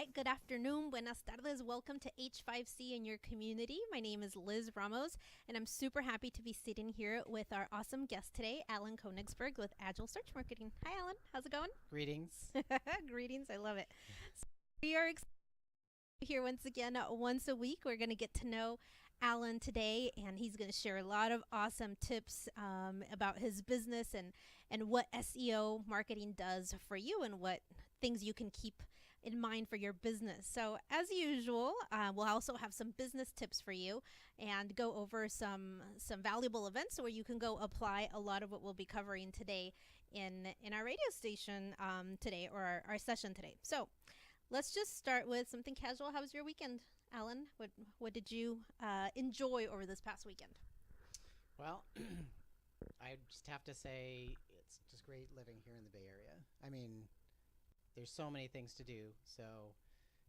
right, good afternoon, buenas tardes. Welcome to H5C in your community. My name is Liz Ramos, and I'm super happy to be sitting here with our awesome guest today, Alan Koenigsberg with Agile Search Marketing. Hi, Alan. How's it going? Greetings. Greetings. I love it. So we are excited here once again, once a week. We're going to get to know Alan today, and he's going to share a lot of awesome tips about his business and what SEO marketing does for you and what things you can keep in mind for your business. So as usual, we'll also have some business tips for you and go over some valuable events where you can go apply a lot of what we'll be covering today in our radio station today, or our session today. So let's just start with something casual. How was your weekend, Alan? What did you enjoy over this past weekend? Well, I just have to say it's just great living here in the Bay Area. I mean, there's so many things to do. So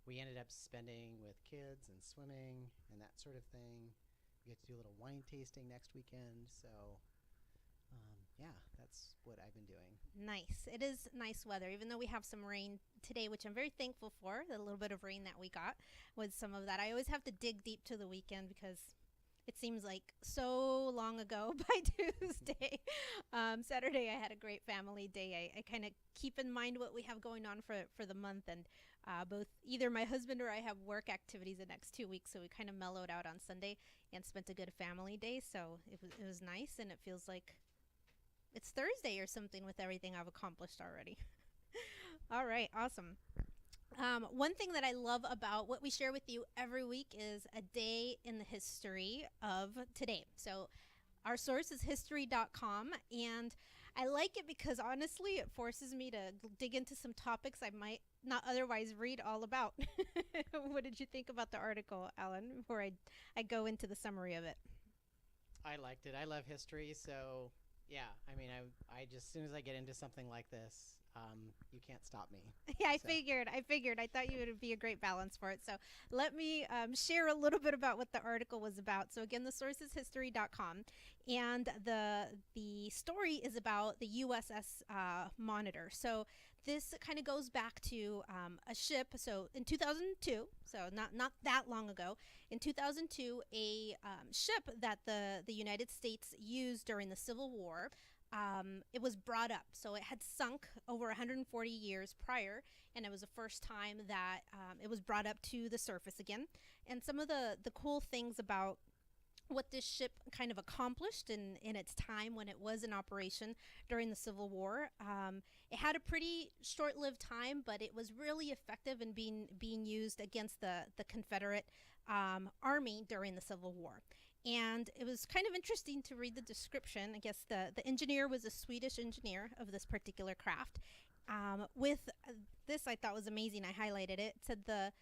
we ended up spending with kids and swimming and that sort of thing. We get to do a little wine tasting next weekend. So yeah, that's what I've been doing. Nice. It is nice weather, even though we have some rain today, which I'm very thankful for. The little bit of rain that we got was some of that. I always have to dig deep to the weekend because it seems like so long ago by Tuesday. Saturday, I had a great family day. I kind of keep in mind what we have going on for the month, and both either my husband or I have work activities the next 2 weeks, so we kind of mellowed out on Sunday and spent a good family day. So it was nice, and it feels like it's Thursday or something with everything I've accomplished already. All right, awesome. One thing that I love about what we share with you every week is a day in the history of today. So our source is history.com, and I like it because honestly, it forces me to dig into some topics I might not otherwise read all about. What did you think about the article, Alan, before I go into the summary of it? I liked it. I love history. So yeah, I mean, I just, as soon as I get into something like this, you can't stop me. Yeah, I So figured. I thought you would be a great balance for it. So let me share a little bit about what the article was about. So again, the source is history.com, and the story is about the USS Monitor. So this kind of goes back to a ship. So in 2002, so not that long ago, in 2002, a ship that the United States used during the Civil War, it was brought up. So it had sunk over 140 years prior, and it was the first time that it was brought up to the surface again. And some of the cool things about what this ship kind of accomplished in its time when it was in operation during the Civil War. It had a pretty short-lived time, but it was really effective in being used against the Confederate Army during the Civil War. And it was kind of interesting to read the description. I guess the engineer was a Swedish engineer of this particular craft. With this, I thought was amazing. I highlighted it. It said the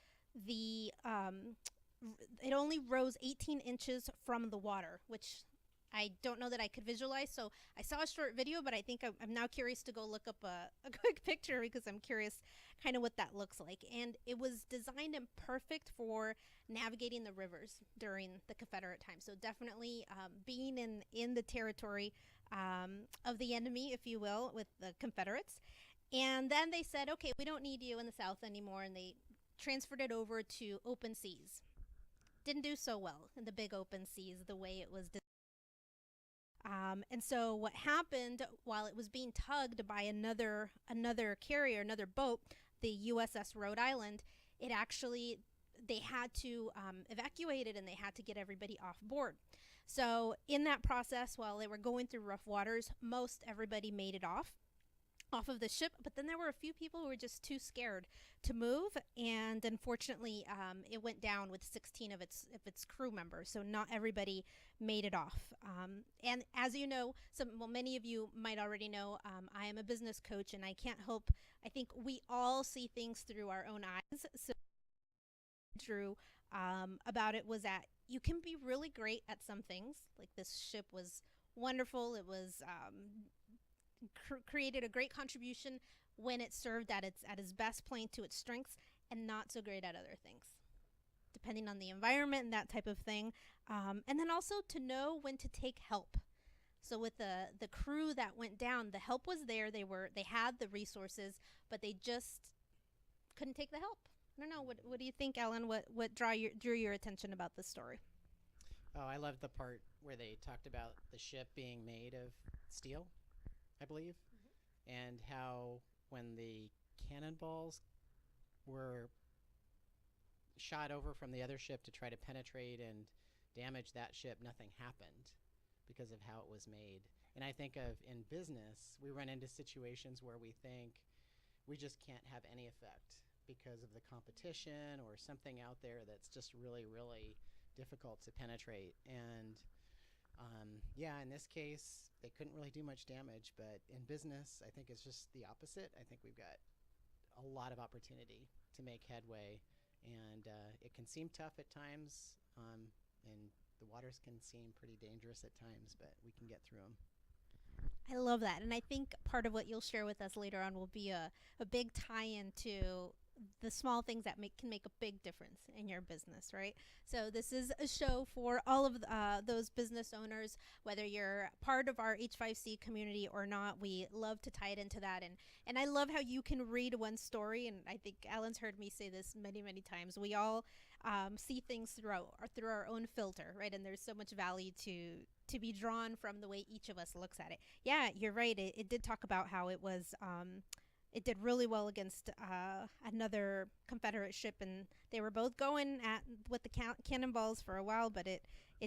it only rose 18 inches from the water, which I don't know that I could visualize. So I saw a short video, but I think I'm now curious to go look up a quick picture because I'm curious kind of what that looks like. And it was designed and perfect for navigating the rivers during the Confederate time. So definitely being in the territory of the enemy, if you will, with the Confederates. And then they said, okay, we don't need you in the South anymore. And they transferred it over to open seas. Didn't do so well in the big open seas the way it was designed. And so what happened while it was being tugged by another carrier, another boat, the USS Rhode Island, it actually, they had to evacuate it, and they had to get everybody off board. So in that process, while they were going through rough waters, most everybody made it off of the ship, but then there were a few people who were just too scared to move, and unfortunately it went down with 16 of its crew members, so not everybody made it off. And as you know, many of you might already know, I am a business coach, and I can't help, I think we all see things through our own eyes. So Drew about it was that you can be really great at some things, like this ship was wonderful. It was created a great contribution when it served at its best, playing to its strengths, and not so great at other things, depending on the environment and that type of thing. And then also to know when to take help. So with the crew that went down, the help was there. They had the resources, but they just couldn't take the help. I don't know. What do you think, Ellen? What drew your attention about this story? Oh, I loved the part where they talked about the ship being made of steel, I believe, and how when the cannonballs were shot over from the other ship to try to penetrate and damage that ship, nothing happened because of how it was made. And I think of in business, we run into situations where we think we just can't have any effect because of the competition or something out there that's just really, really difficult to penetrate. And yeah, in this case, they couldn't really do much damage. But in business, I think it's just the opposite. I think we've got a lot of opportunity to make headway, and it can seem tough at times, and the waters can seem pretty dangerous at times, but we can get through them. I love that. And I think part of what you'll share with us later on will be a big tie in to the small things that can make a big difference in your business, right? So this is a show for all of those business owners, whether you're part of our H5C community or not. We love to tie it into that, and I love how you can read one story. And I think Alan's heard me say this many many times. We all see things through our own filter, right? And there's so much value to be drawn from the way each of us looks at it. Yeah, you're right. It did talk about how it was. It did really well against another Confederate ship, and they were both going at with the cannonballs for a while, but it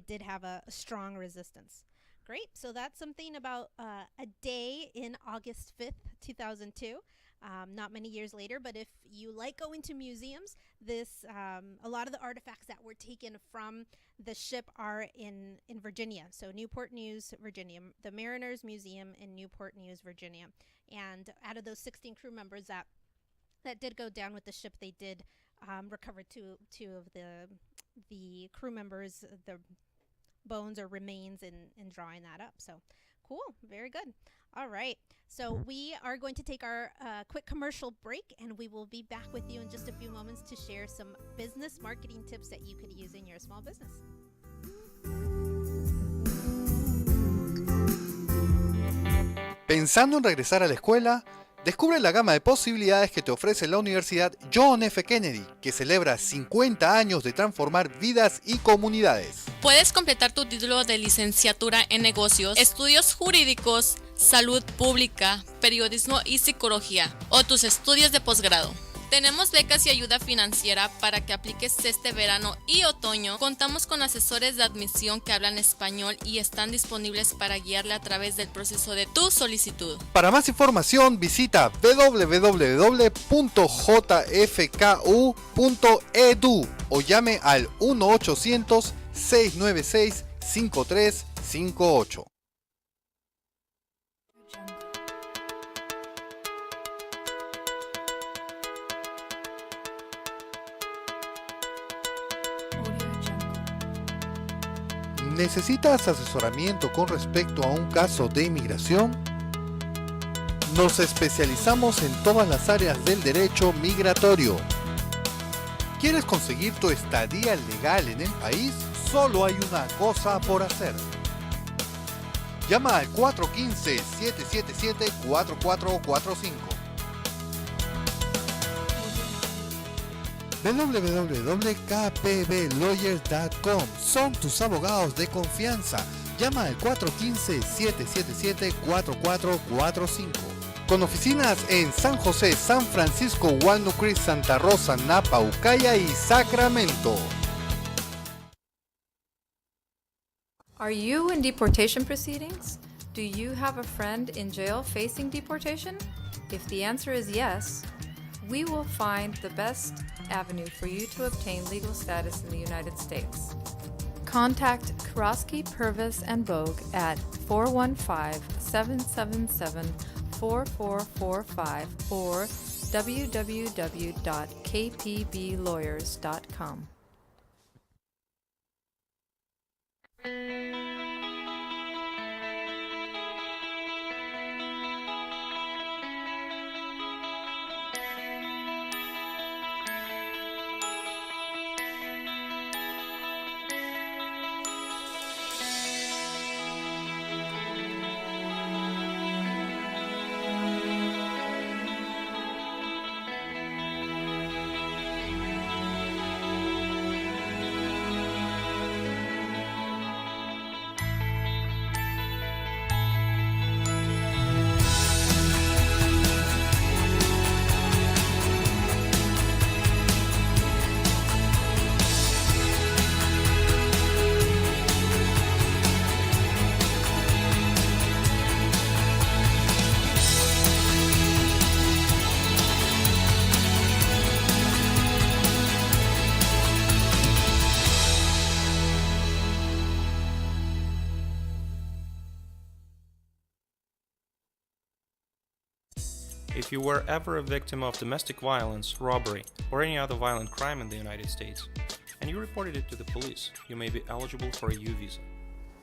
did have a strong resistance. Great. So that's something about a day in August 5th, 2002. Not many years later, but if you like going to museums, this a lot of the artifacts that were taken from the ship are in Virginia. So Newport News, Virginia, the Mariners Museum in Newport News, Virginia. And out of those 16 crew members that did go down with the ship, they did recover two of the crew members, the bones or remains in drawing that up. So cool, very good. All right, so we are going to take our quick commercial break, and we will be back with you in just a few moments to share some business marketing tips that you could use in your small business. ¿Pensando en regresar a la escuela? Descubre la gama de posibilidades que te ofrece la Universidad John F. Kennedy, que celebra 50 años de transformar vidas y comunidades. Puedes completar tu título de licenciatura en negocios, estudios jurídicos, salud pública, periodismo y psicología, o tus estudios de posgrado. Tenemos becas y ayuda financiera para que apliques este verano y otoño. Contamos con asesores de admisión que hablan español y están disponibles para guiarle a través del proceso de tu solicitud. Para más información visita www.jfku.edu o llame al 1-800-696-5358. ¿Necesitas asesoramiento con respecto a un caso de inmigración? Nos especializamos en todas las áreas del derecho migratorio. ¿Quieres conseguir tu estadía legal en el país? Solo hay una cosa por hacer. Llama al 415-777-4445. www.kpblawyers.com. Son tus abogados de confianza. Llama al 415-777-4445. Con oficinas en San José, San Francisco, Walnut Creek, Santa Rosa, Napa, Ukiah y Sacramento. Are you in deportation proceedings? Do you have a friend in jail facing deportation? If the answer is yes, we will find the best avenue for you to obtain legal status in the United States. Contact Karosky, Purvis, and Bogue at 415-777-4445 or www.kpblawyers.com. If you were ever a victim of domestic violence, robbery, or any other violent crime in the United States, and you reported it to the police, you may be eligible for a U visa.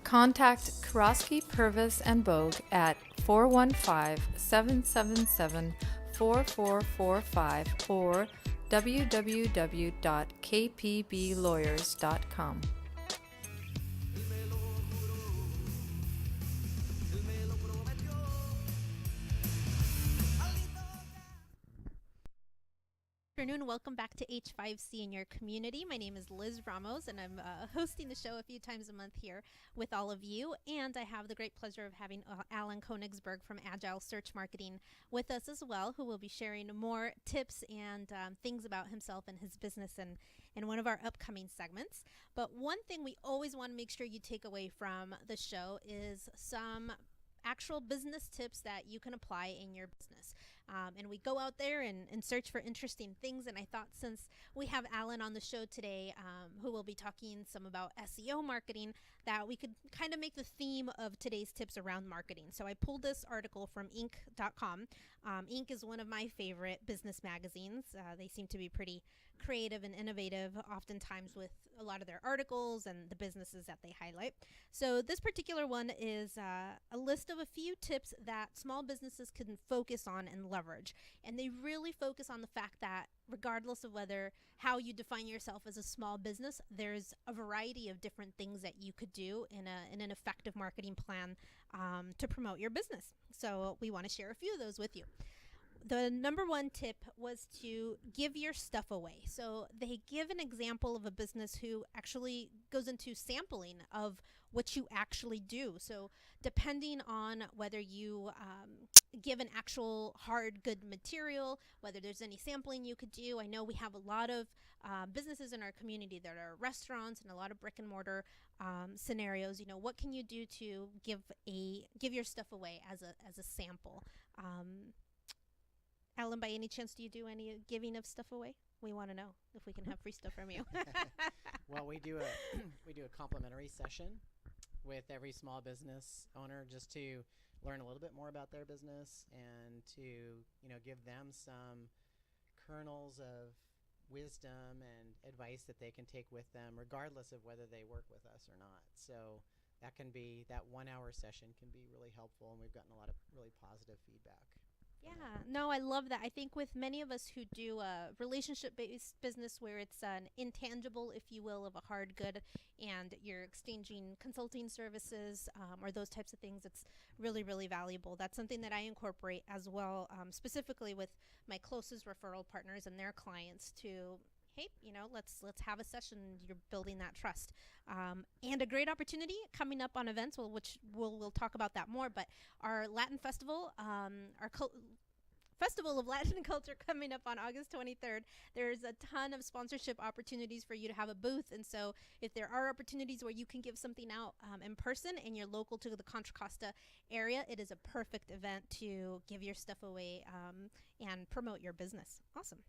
Contact Karosky, Purvis, and Bogue at 415-777-4445 or www.kpblawyers.com. Afternoon. Welcome back to H5C in your community. My name is Liz Ramos, and I'm hosting the show a few times a month here with all of you. And I have the great pleasure of having Alan Konigsberg from Agile Search Marketing with us as well, who will be sharing more tips and things about himself and his business in one of our upcoming segments. But one thing we always want to make sure you take away from the show is some actual business tips that you can apply in your business. And we go out there and search for interesting things. And I thought, since we have Alan on the show today, who will be talking some about SEO marketing, that we could kind of make the theme of today's tips around marketing. So I pulled this article from Inc.com. Inc. is one of my favorite business magazines. They seem to be pretty creative and innovative, oftentimes with a lot of their articles and the businesses that they highlight. So this particular one is a list of a few tips that small businesses can focus on and leverage. And they really focus on the fact that regardless of how you define yourself as a small business, there's a variety of different things that you could do in an effective marketing plan to promote your business. So we want to share a few of those with you. The number one tip was to give your stuff away. So they give an example of a business who actually goes into sampling of what you actually do. So depending on whether you give an actual hard good material, whether there's any sampling you could do. I know we have a lot of businesses in our community that are restaurants and a lot of brick and mortar scenarios. You know, what can you do to give your stuff away as a sample? Alan, by any chance, do you do any giving of stuff away? We want to know if we can have free stuff from you. Well, we do a complimentary session with every small business owner, just to learn a little bit more about their business and to give them some kernels of wisdom and advice that they can take with them, regardless of whether they work with us or not. So that 1 hour session can be really helpful, and we've gotten a lot of really positive feedback. Yeah, no, I love that. I think with many of us who do a relationship-based business where it's an intangible, if you will, of a hard good, and you're exchanging consulting services or those types of things, it's really, really valuable. That's something that I incorporate as well, specifically with my closest referral partners and their clients to, hey, let's have a session. You're building that trust. And a great opportunity coming up on events, which we'll talk about that more, but our Latin Festival, Festival of Latin Culture coming up on August 23rd. There's a ton of sponsorship opportunities for you to have a booth. And so if there are opportunities where you can give something out in person and you're local to the Contra Costa area, it is a perfect event to give your stuff away and promote your business. Awesome.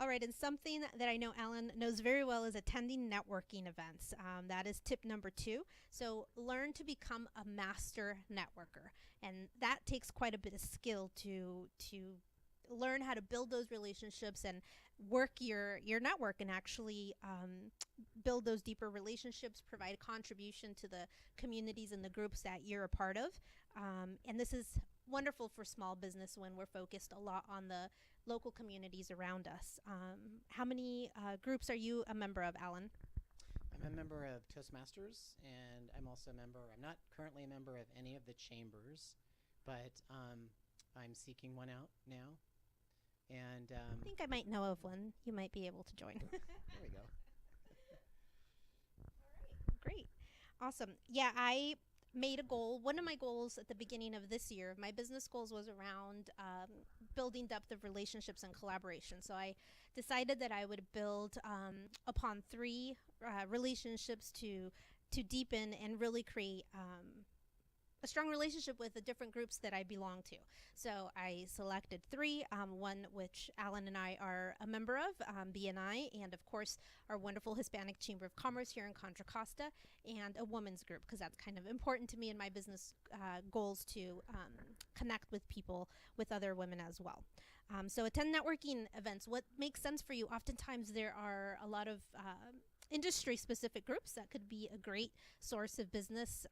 All right, and something that I know Alan knows very well is attending networking events. That is tip number 2. So learn to become a master networker. And that takes quite a bit of skill to learn how to build those relationships and work your network and actually build those deeper relationships, provide contribution to the communities and the groups that you're a part of. And this is wonderful for small business when we're focused a lot on the local communities around us. How many groups are you a member of, Alan? I'm a member of Toastmasters, and I'm also I'm not currently a member of any of the chambers, but I'm seeking one out now. And I think I might know of one. You might be able to join. There we go. All right, great. Awesome. Yeah, I made a goal. One of my goals at the beginning of this year, my business goals, was around building depth of relationships and collaboration. So I decided that I would build upon 3 relationships to deepen and really create a strong relationship with the different groups that I belong to. So I selected 3, one which Alan and I are a member of, BNI, and of course our wonderful Hispanic Chamber of Commerce here in Contra Costa, and a women's group, because that's kind of important to me in my business goals to connect with people, with other women as well. So attend networking events. What makes sense for you? Oftentimes there are a lot of industry specific groups that could be a great source of business,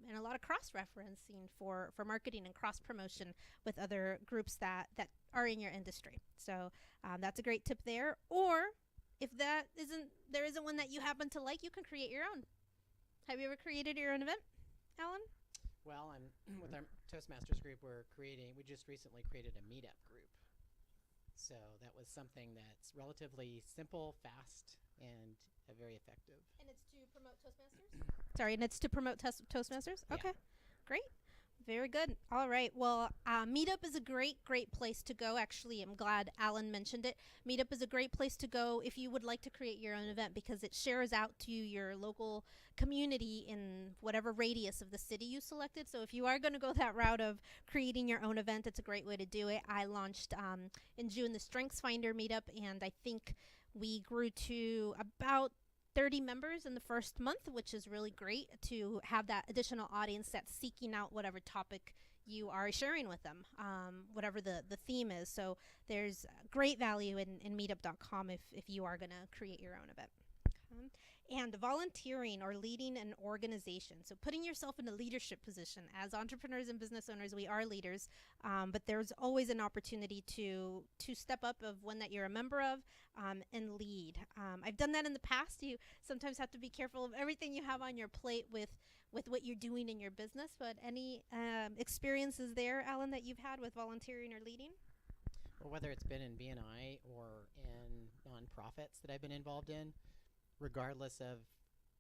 and a lot of cross referencing for marketing and cross promotion with other groups that are in your industry. So that's a great tip there. Or if there isn't one that you happen to like, you can create your own. Have you ever created your own event, Alan? Well, I'm with our Toastmasters group. We just recently created a meetup group. So that was something that's relatively simple, fast, and very effective. And it's to promote Toastmasters? Sorry, and it's to promote Toastmasters? Yeah. Okay, great. Very good. All right. Well, Meetup is a great place to go. Actually, I'm glad Alan mentioned it. Meetup is a great place to go if you would like to create your own event, because it shares out to your local community in whatever radius of the city you selected. So if you are going to go that route of creating your own event, it's a great way to do it. I launched in June the Strengths Finder Meetup, and I think we grew to about 30 members in the first month, which is really great to have that additional audience that's seeking out whatever topic you are sharing with them, whatever the theme is. So there's great value in meetup.com if you are going to create your own event. And volunteering or leading an organization. So putting yourself in a leadership position. As entrepreneurs and business owners, we are leaders, but there's always an opportunity to step up of one that you're a member of, and lead. I've done that in the past. You sometimes have to be careful of everything you have on your plate with what you're doing in your business, but any experiences there, Alan, that you've had with volunteering or leading? Well, whether it's been in BNI or in nonprofits that I've been involved in, regardless of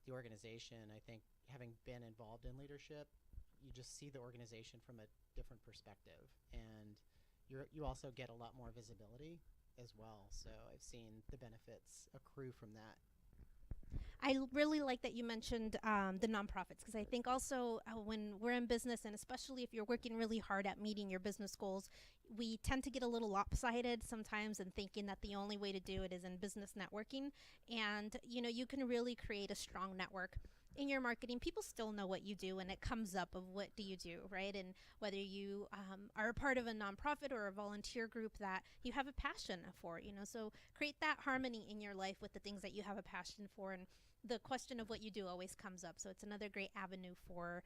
the organization, I think having been involved in leadership, you just see the organization from a different perspective, and you also get a lot more visibility as well. So I've seen the benefits accrue from that. I really like that you mentioned the nonprofits, because I think also when we're in business, and especially if you're working really hard at meeting your business goals, we tend to get a little lopsided sometimes in thinking that the only way to do it is in business networking. And, you can really create a strong network in your marketing. People still know what you do, and it comes up of what do you do, right? And whether you are a part of a nonprofit or a volunteer group that you have a passion for, so create that harmony in your life with the things that you have a passion for. And the question of what you do always comes up. So it's another great avenue for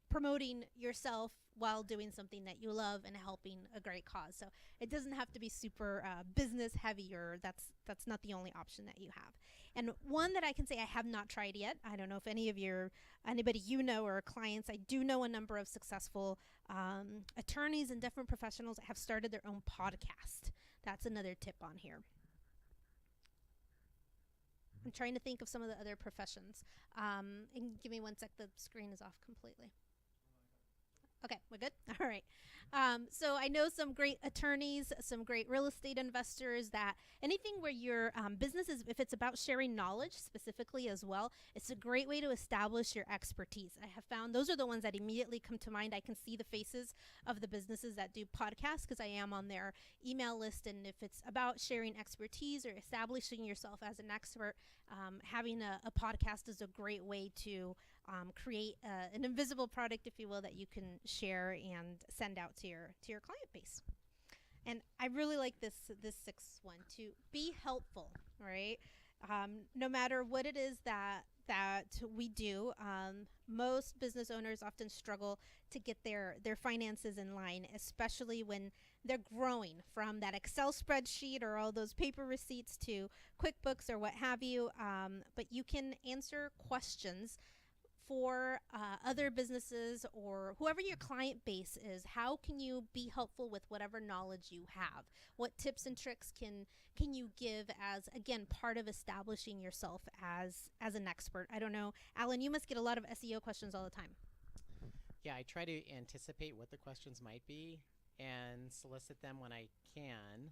promoting yourself while doing something that you love and helping a great cause. So it doesn't have to be super business heavy, or that's not the only option that you have. And one that I can say I have not tried yet, I don't know if anybody or clients, I do know a number of successful attorneys and different professionals that have started their own podcast. That's another tip on here. I'm trying to think of some of the other professions. And give me one sec, the screen is off completely. Okay, we're good? All right. So I know some great attorneys, some great real estate investors, that anything where your business is, if it's about sharing knowledge specifically as well, it's a great way to establish your expertise. I have found those are the ones that immediately come to mind. I can see the faces of the businesses that do podcasts because I am on their email list. And if it's about sharing expertise or establishing yourself as an expert, having a podcast is a great way to create an invisible product, if you will, that you can share and send out to your client base. And I really like this sixth one, to be helpful, right? No matter what it is that we do, most business owners often struggle to get their finances in line, especially when they're growing from that Excel spreadsheet or all those paper receipts to QuickBooks or what have you. But you can answer questions for other businesses or whoever your client base is. How can you be helpful with whatever knowledge you have? What tips and tricks can you give as, again, part of establishing yourself as an expert? I don't know. Alan, you must get a lot of SEO questions all the time. Yeah, I try to anticipate what the questions might be and solicit them when I can.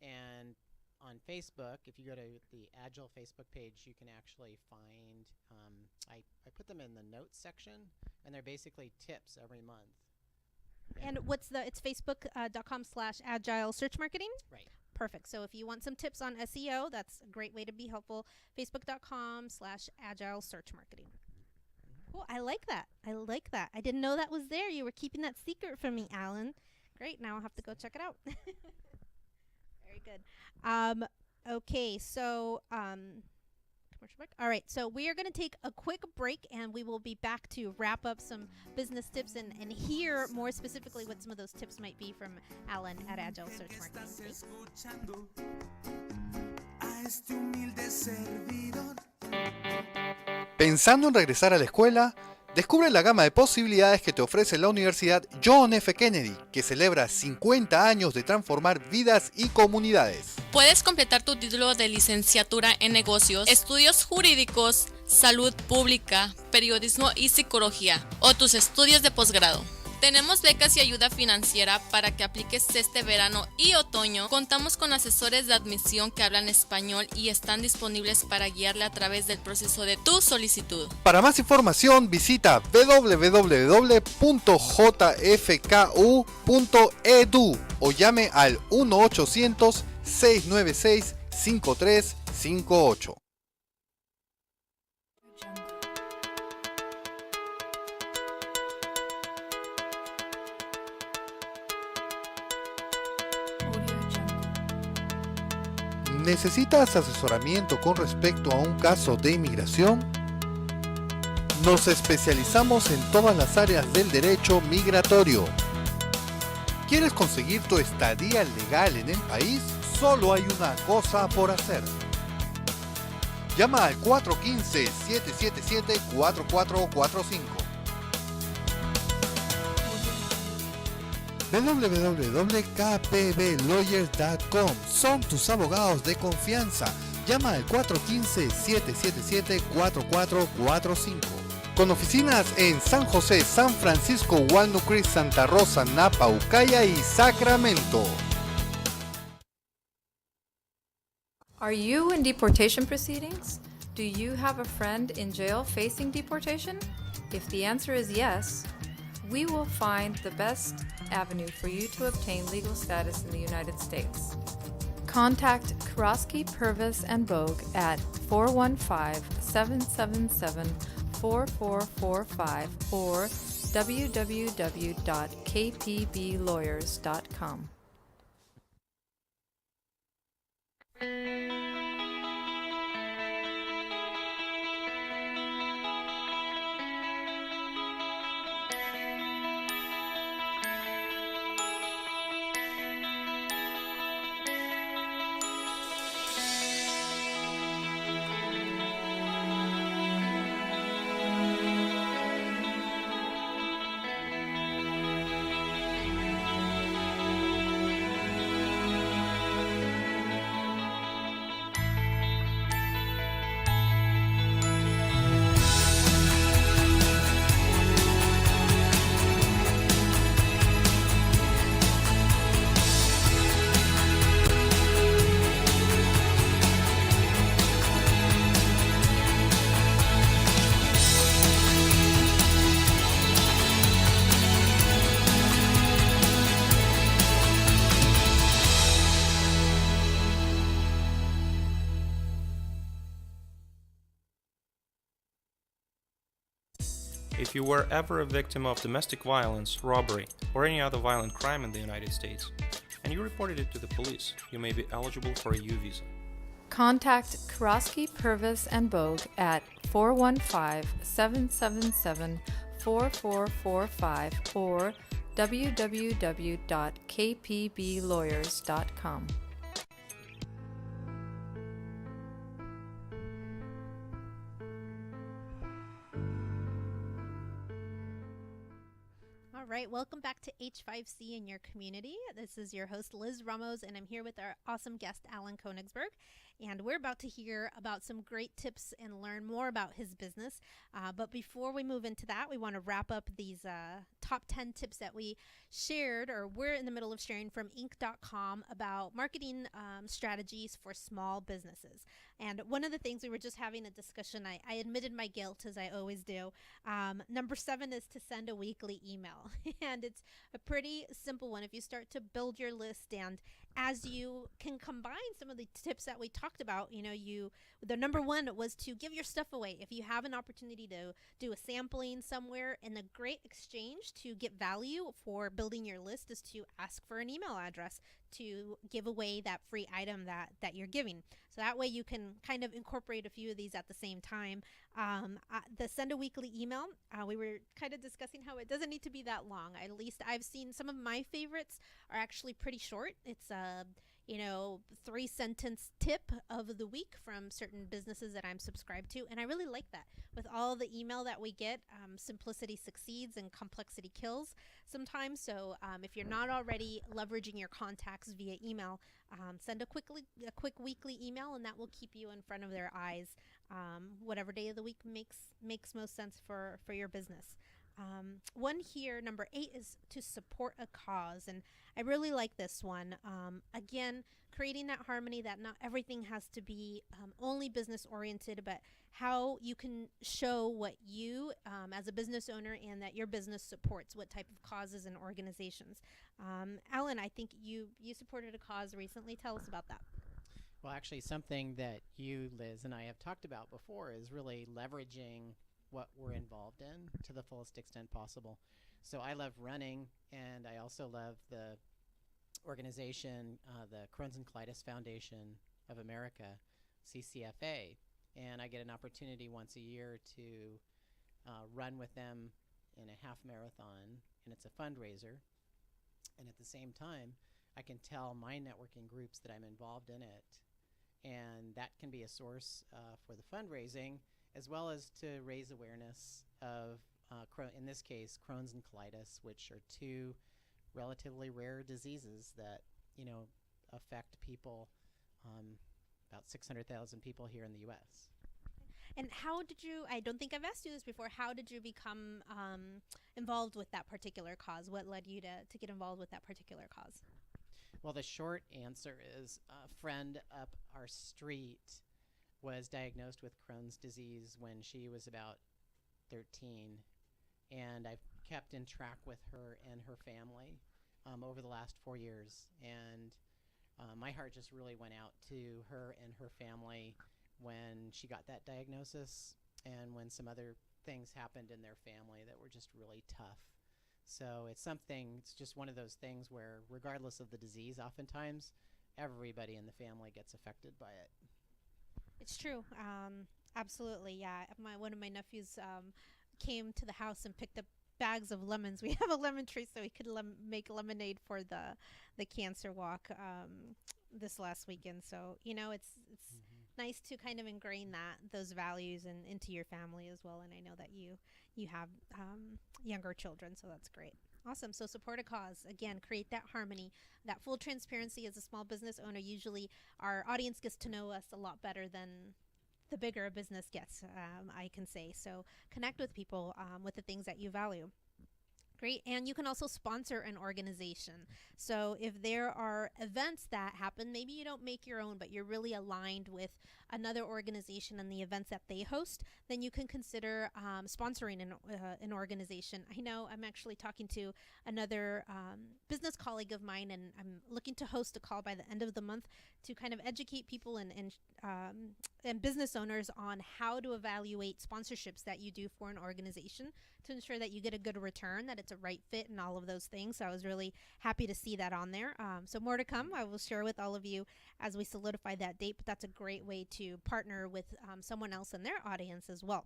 And on Facebook, if you go to the Agile Facebook page, you can actually find, I put them in the notes section, and they're basically tips every month. And it's facebook.com/agile search marketing? Right. Perfect. So if you want some tips on SEO, that's a great way to be helpful. Facebook.com/agile search marketing. Cool. I like that. I didn't know that was there. You were keeping that secret from me, Alan. Great. Now I'll have to go check it out. Very good. Okay, so commercial break. All right, so we are going to take a quick break, and we will be back to wrap up some business tips and hear more specifically what some of those tips might be from Alan at Agile Search Marketing. ¿Pensando en regresar a la escuela? Descubre la gama de posibilidades que te ofrece la Universidad John F. Kennedy, que celebra 50 años de transformar vidas y comunidades. Puedes completar tu título de licenciatura en negocios, estudios jurídicos, salud pública, periodismo y psicología, o tus estudios de posgrado. Tenemos becas y ayuda financiera para que apliques este verano y otoño. Contamos con asesores de admisión que hablan español y están disponibles para guiarle a través del proceso de tu solicitud. Para más información visita www.jfku.edu o llame al 1-800-696-5358. ¿Necesitas asesoramiento con respecto a un caso de inmigración? Nos especializamos en todas las áreas del derecho migratorio. ¿Quieres conseguir tu estadía legal en el país? Solo hay una cosa por hacer. Llama al 415-777-4445. www.kpblawyers.com. Son tus abogados de confianza. Llama al 415-777-4445. Con oficinas en San José, San Francisco, Walnut Creek, Santa Rosa, Napa, Ucaya y Sacramento. Are you in deportation proceedings? Do you have a friend in jail facing deportation? If the answer is yes, we will find the best avenue for you to obtain legal status in the United States. Contact Karosky, Purvis, and Bogue at 415-777-4445 or www.kpblawyers.com. If you were ever a victim of domestic violence, robbery, or any other violent crime in the United States, and you reported it to the police, you may be eligible for a U visa. Contact Karosky, Purvis, and Bogue at 415-777-4445 or www.kpblawyers.com. All right, welcome back to H5C in your community. This is your host, Liz Ramos, and I'm here with our awesome guest, Alan Koenigsberg. And we're about to hear about some great tips and learn more about his business. But before we move into that, we want to wrap up these top 10 tips that we shared, or we're in the middle of sharing from Inc.com about marketing strategies for small businesses. And one of the things we were just having a discussion, I admitted my guilt, as I always do. Number 7 is to send a weekly email. And it's a pretty simple one. If you start to build your list, and as you can combine some of the tips that we talked about, the number one was to give your stuff away. If you have an opportunity to do a sampling somewhere, and a great exchange to get value for building your list is to ask for an email address to give away that free item that you're giving. So that way you can kind of incorporate a few of these at the same time. The send a weekly email, we were kind of discussing how it doesn't need to be that long. At least I've seen some of my favorites are actually pretty short. It's a 3-sentence tip of the week from certain businesses that I'm subscribed to, and I really like that. With all the email that we get, simplicity succeeds and complexity kills sometimes. So if you're not already leveraging your contacts via email, send a quick weekly email, and that will keep you in front of their eyes. Whatever day of the week makes most sense for your business. One here, number 8, is to support a cause. And I really like this one. Again, creating that harmony that not everything has to be only business oriented, but how you can show what you, as a business owner, and that your business supports what type of causes and organizations. Alan, I think you supported a cause recently. Tell us about that. Well, actually, something that you, Liz, and I have talked about before is really leveraging what we're involved in to the fullest extent possible. So I love running, and I also love the organization, the Crohn's and Colitis Foundation of America, CCFA, and I get an opportunity once a year to run with them in a half marathon, and it's a fundraiser. And at the same time, I can tell my networking groups that I'm involved in it, and that can be a source for the fundraising, as well as to raise awareness of, in this case, Crohn's and colitis, which are two relatively rare diseases that, affect people, about 600,000 people here in the U.S. And how did you, I don't think I've asked you this before, how did you become involved with that particular cause? What led you to get involved with that particular cause? Well, the short answer is a friend up our street was diagnosed with Crohn's disease when she was about 13, and I've kept in track with her and her family over the last 4 years, and my heart just really went out to her and her family when she got that diagnosis, and when some other things happened in their family that were just really tough. So it's just one of those things where, regardless of the disease, oftentimes everybody in the family gets affected by it. It's true. Absolutely. Yeah. One of my nephews came to the house and picked up bags of lemons. We have a lemon tree, so he could make lemonade for the cancer walk this last weekend. So it's nice to kind of ingrain those values into your family as well. And I know that you have younger children, so that's great. Awesome. So support a cause. Again, create that harmony, that full transparency. As a small business owner, usually our audience gets to know us a lot better than the bigger a business gets, I can say. So connect with people with the things that you value. Great. And you can also sponsor an organization. So if there are events that happen, maybe you don't make your own, but you're really aligned with another organization and the events that they host, then you can consider sponsoring an organization. I know I'm actually talking to another business colleague of mine, and I'm looking to host a call by the end of the month to kind of educate people and business owners on how to evaluate sponsorships that you do for an organization to ensure that you get a good return, that it's a right fit, and all of those things. So I was really happy to see that on there. So more to come. I will share with all of you as we solidify that date, but that's a great way to partner with someone else in their audience as well.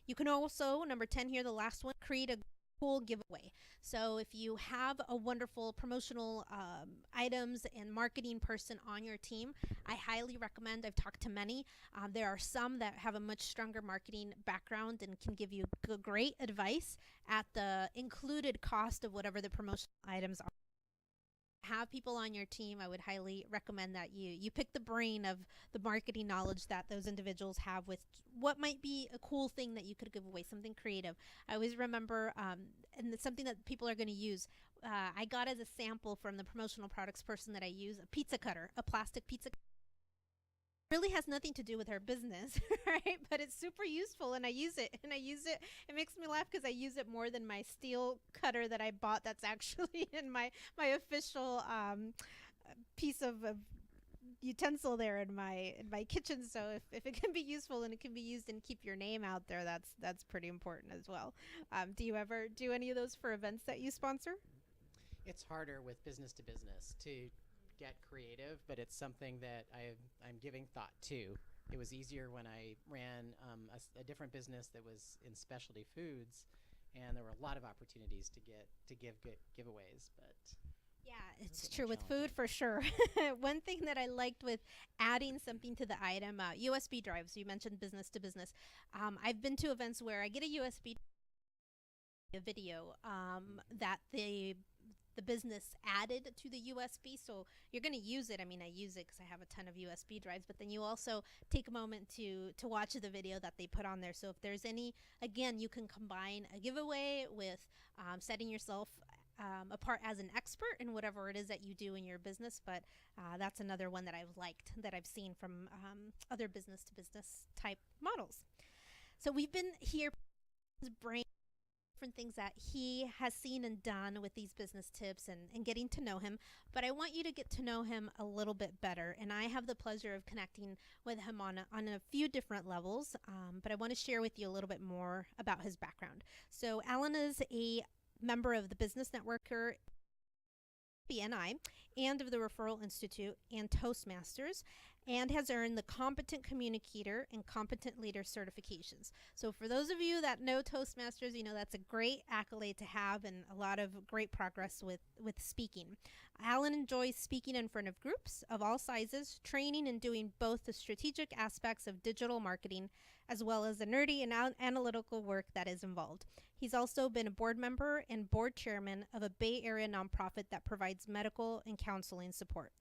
You can also, number 10 here, the last one, create a cool giveaway. So if you have a wonderful promotional items and marketing person on your team, I highly recommend. I've talked to many. There are some that have a much stronger marketing background and can give you great advice at the included cost of whatever the promotional items are. Have people on your team, I would highly recommend that you pick the brain of the marketing knowledge that those individuals have with what might be a cool thing that you could give away, something creative. I always remember, and it's something that people are going to use. I got as a sample from the promotional products person that I use, a pizza cutter, a plastic pizza cutter. really has nothing to do with her business, right? But it's super useful and I use it. And I use it. It makes me laugh because I use it more than my steel cutter that I bought that's actually in my official piece of utensil there in my kitchen. So if it can be useful and it can be used and keep your name out there, that's pretty important as well. Do you ever do any of those for events that you sponsor? It's harder with business to business to get creative, but it's something that I'm giving thought to. It was easier when I ran a different business that was in specialty foods, and there were a lot of opportunities to give giveaways. But Yeah, it's it's a bit more true with food challenging. for sure. One thing that I liked with adding something to the item, USB drives. You mentioned business to business. I've been to events where I get a USB a video that the business added to the USB. So you're going to use it. I mean, I use it because I have a ton of USB drives, but then you also take a moment to watch the video that they put on there. So if there's any, again, you can combine a giveaway with setting yourself apart as an expert in whatever it is that you do in your business. But that's another one that I've liked that I've seen from other business to business type models. So we've been here brain different things that he has seen and done with these business tips and getting to know him. But I want you to get to know him a little bit better. And I have the pleasure of connecting with him on a few different levels. But I want to share with you a little bit more about his background. So Alan is a member of the Business Networker BNI and of the Referral Institute and Toastmasters, and has earned the Competent Communicator and Competent Leader certifications. So for those of you that know Toastmasters, you know that's a great accolade to have and a lot of great progress with speaking. Alan enjoys speaking in front of groups of all sizes, training and doing both the strategic aspects of digital marketing as well as the nerdy and analytical work that is involved. He's also been a board member and board chairman of a Bay Area nonprofit that provides medical and counseling support.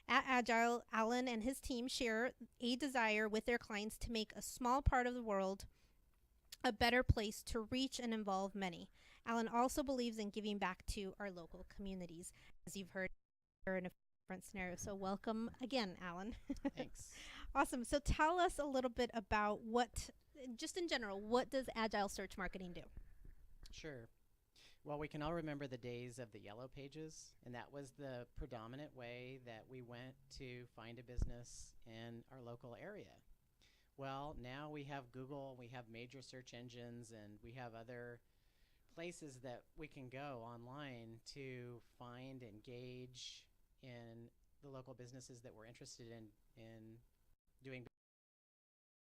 At Agile, Alan and his team share a desire with their clients to make a small part of the world a better place to reach and involve many. Alan also believes in giving back to our local communities, as you've heard in a different scenario. So welcome again, Alan. Thanks. Awesome. So tell us a little bit about what, just in general, what does Agile Search Marketing do? Sure. Well, we can all remember the days of the yellow pages, and that was the predominant way that we went to find a business in our local area. Well, now we have Google, we have major search engines, and we have other places that we can go online to find, engage in the local businesses that we're interested in doing.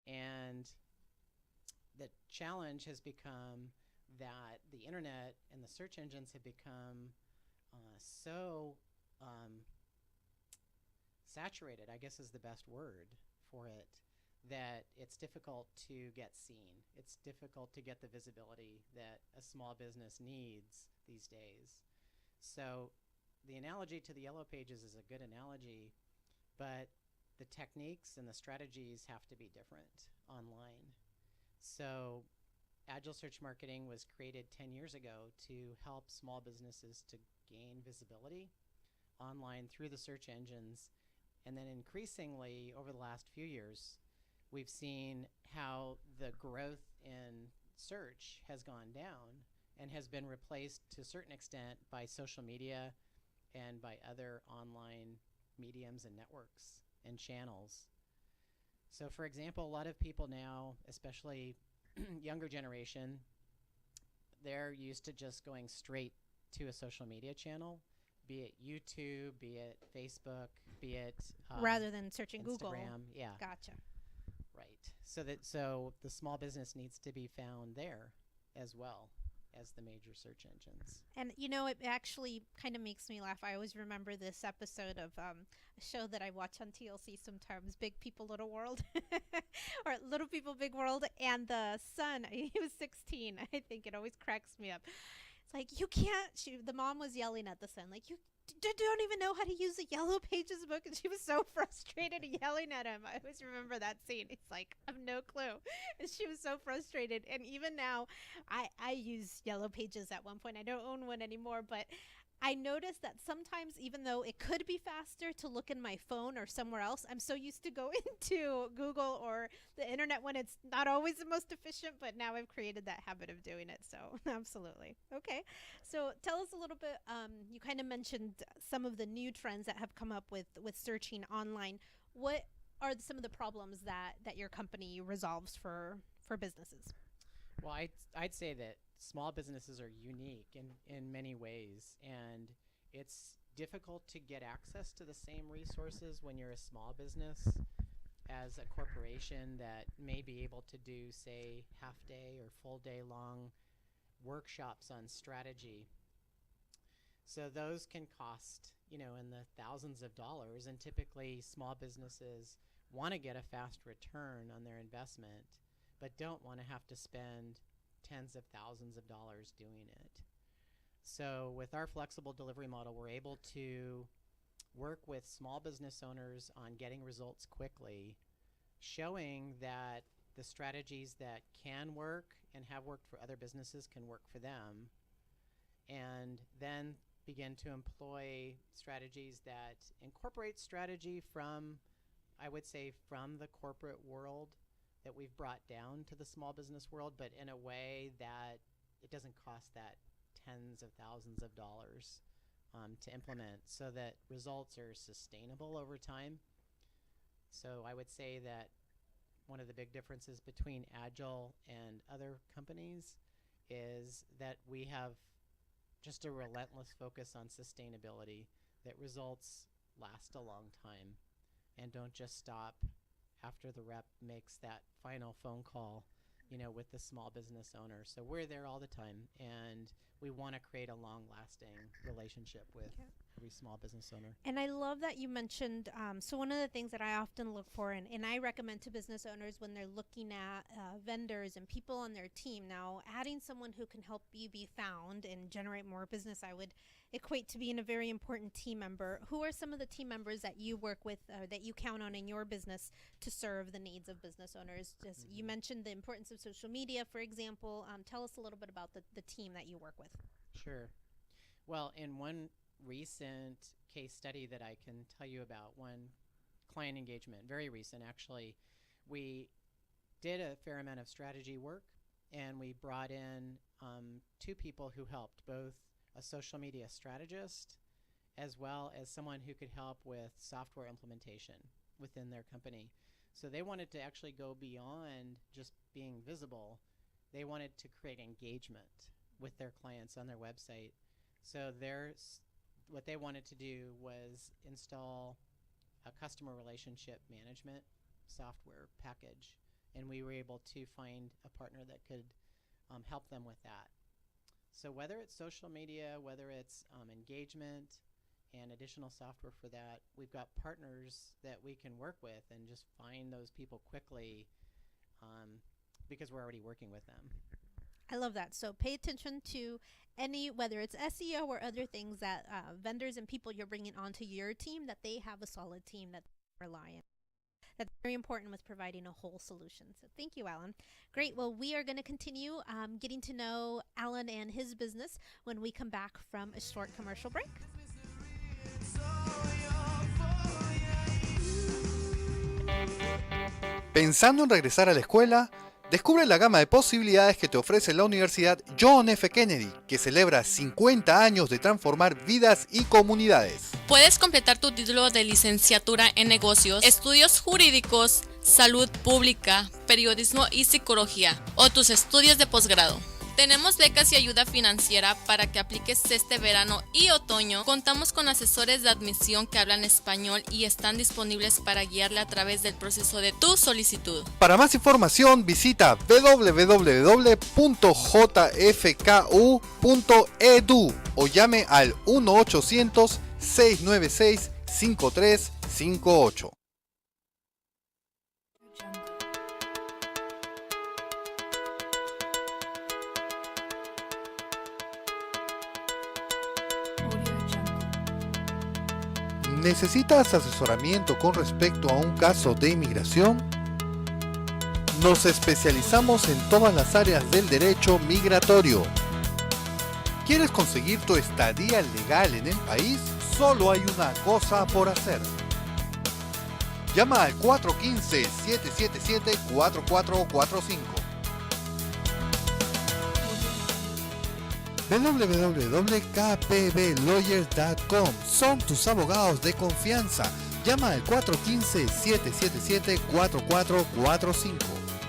And the challenge has become that the internet and the search engines have become so saturated, I guess is the best word for it, that it's difficult to get seen. It's difficult to get the visibility that a small business needs these days. So the analogy to the yellow pages is a good analogy, but the techniques and the strategies have to be different online. So Agile Search Marketing was created 10 years ago to help small businesses to gain visibility online through the search engines. And then increasingly over the last few years, we've seen how the growth in search has gone down and has been replaced to a certain extent by social media and by other online mediums and networks and channels. So for example, a lot of people now, especially younger generation, they're used to just going straight to a social media channel, be it YouTube, be it Facebook, be it Rather than searching Instagram. Google. Yeah, Gotcha. right. So the small business needs to be found there as well as the major search engines. And you know, it actually kind of makes me laugh. I always remember this episode of a show that I watch on TLC sometimes, Big People Little World, or Little People Big World. And the son, he was 16, I think. It always cracks me up. It's like, you can't. The mom was yelling at the son, like, you don't even know how to use a Yellow Pages book, and she was so frustrated and yelling at him. I always remember that scene. It's like, I have no clue. And she was so frustrated. And even now, I use Yellow Pages at one point. I don't own one anymore, but I noticed that sometimes, even though it could be faster to look in my phone or somewhere else, I'm so used to going to Google or the internet when it's not always the most efficient, but now I've created that habit of doing it. So, absolutely. Okay. So, tell us a little bit. You kind of mentioned some of the new trends that have come up with searching online. What are some of the problems that your company resolves for businesses? Well, I'd say that small businesses are unique in many ways, and it's difficult to get access to the same resources when you're a small business as a corporation that may be able to do, say, half day or full day long workshops on strategy. So those can cost, in the thousands of dollars, and typically small businesses want to get a fast return on their investment, but don't want to have to spend tens of thousands of dollars doing it. So with our flexible delivery model, we're able to work with small business owners on getting results quickly, showing that the strategies that can work and have worked for other businesses can work for them, and then begin to employ strategies that incorporate strategy from, I would say, from the corporate world that we've brought down to the small business world, but in a way that it doesn't cost that tens of thousands of dollars to implement, so that results are sustainable over time. So I would say that one of the big differences between Agile and other companies is that we have just a relentless focus on sustainability, that results last a long time and don't just stop after the rep makes that final phone call, with the small business owner. So we're there all the time, and we want to create a long-lasting relationship with every small business owner. And I love that you mentioned, so one of the things that I often look for, and I recommend to business owners when they're looking at vendors and people on their team. Now, adding someone who can help you be found and generate more business, I would equate to being a very important team member. Who are some of the team members that you work with, that you count on in your business to serve the needs of business owners? Just you mentioned the importance of social media, for example. Tell us a little bit about the team that you work with. Sure. Well, in one recent case study that I can tell you about, one client engagement, very recent actually, we did a fair amount of strategy work, and we brought in two people who helped, both a social media strategist as well as someone who could help with software implementation within their company. So they wanted to actually go beyond just being visible. They wanted to create engagement with their clients on their website. So what they wanted to do was install a customer relationship management software package, and we were able to find a partner that could help them with that. So whether it's social media, whether it's engagement and additional software for that, we've got partners that we can work with and just find those people quickly because we're already working with them. I love that. So pay attention to whether it's SEO or other things that vendors and people you're bringing onto your team, that they have a solid team that they rely on. That's very important with providing a whole solution. So thank you, Alan. Great. Well, we are going to continue getting to know Alan and his business when we come back from a short commercial break. ¿Pensando en regresar a la escuela? Descubre la gama de posibilidades que te ofrece la Universidad John F. Kennedy, que celebra 50 años de transformar vidas y comunidades. Puedes completar tu título de licenciatura en negocios, estudios jurídicos, salud pública, periodismo y psicología, o tus estudios de posgrado. Tenemos becas y ayuda financiera para que apliques este verano y otoño. Contamos con asesores de admisión que hablan español y están disponibles para guiarle a través del proceso de tu solicitud. Para más información visita www.jfku.edu o llame al 1-800-696-5358. ¿Necesitas asesoramiento con respecto a un caso de inmigración? Nos especializamos en todas las áreas del derecho migratorio. ¿Quieres conseguir tu estadía legal en el país? Solo hay una cosa por hacer. Llama al 415-777-4445. www.kpblawyers.com. Son tus abogados de confianza. Llama al 415-777-4445.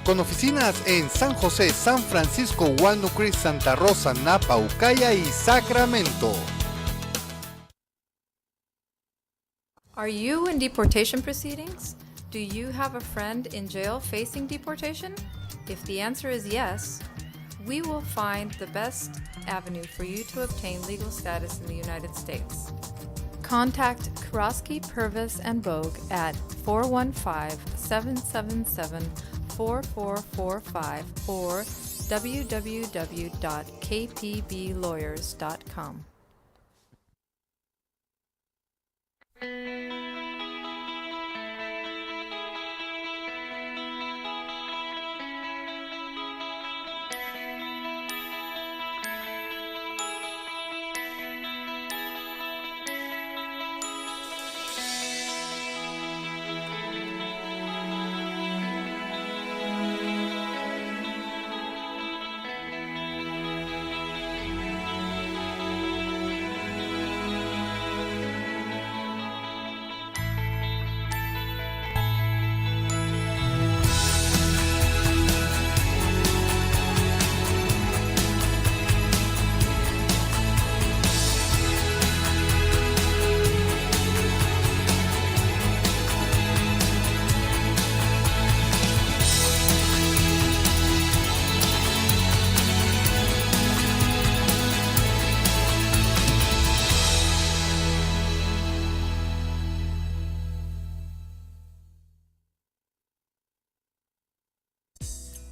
Con oficinas en San José, San Francisco, Walnut Creek, Santa Rosa, Napa, Ucaya y Sacramento. Are you in deportation proceedings? Do you have a friend in jail facing deportation? If the answer is yes, we will find the best avenue for you to obtain legal status in the United States. Contact Karosky, Purvis, and Bogue at 415-777-4445 or www.kpblawyers.com.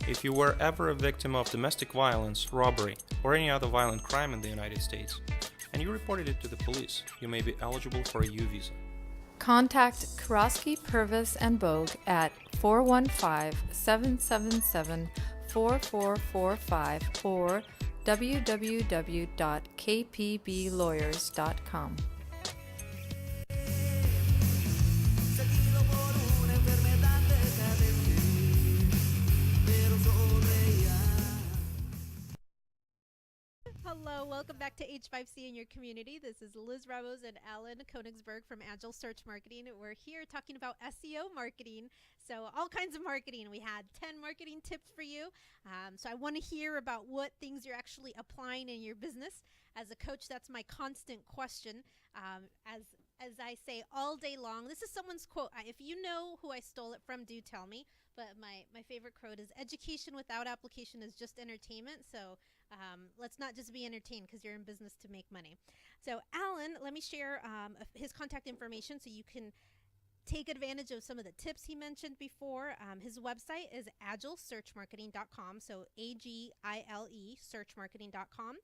If you were ever a victim of domestic violence, robbery, or any other violent crime in the United States, and you reported it to the police, you may be eligible for a U visa. Contact Karosky, Purvis, and Bogue at 415-777-4445 or www.kpblawyers.com. Hello, welcome back to H5C in your community. This is Liz Ramos and Alan Koenigsberg from Agile Search Marketing. We're here talking about SEO marketing. So all kinds of marketing. We had 10 marketing tips for you. So I want to hear about what things you're actually applying in your business. As a coach, that's my constant question. As I say all day long, this is someone's quote. If you know who I stole it from, do tell me. But my favorite quote is, education without application is just entertainment. So let's not just be entertained because you're in business to make money. So Alan, let me share his contact information so you can take advantage of some of the tips he mentioned before. His website is agilesearchmarketing.com, so AGILE searchmarketing.com.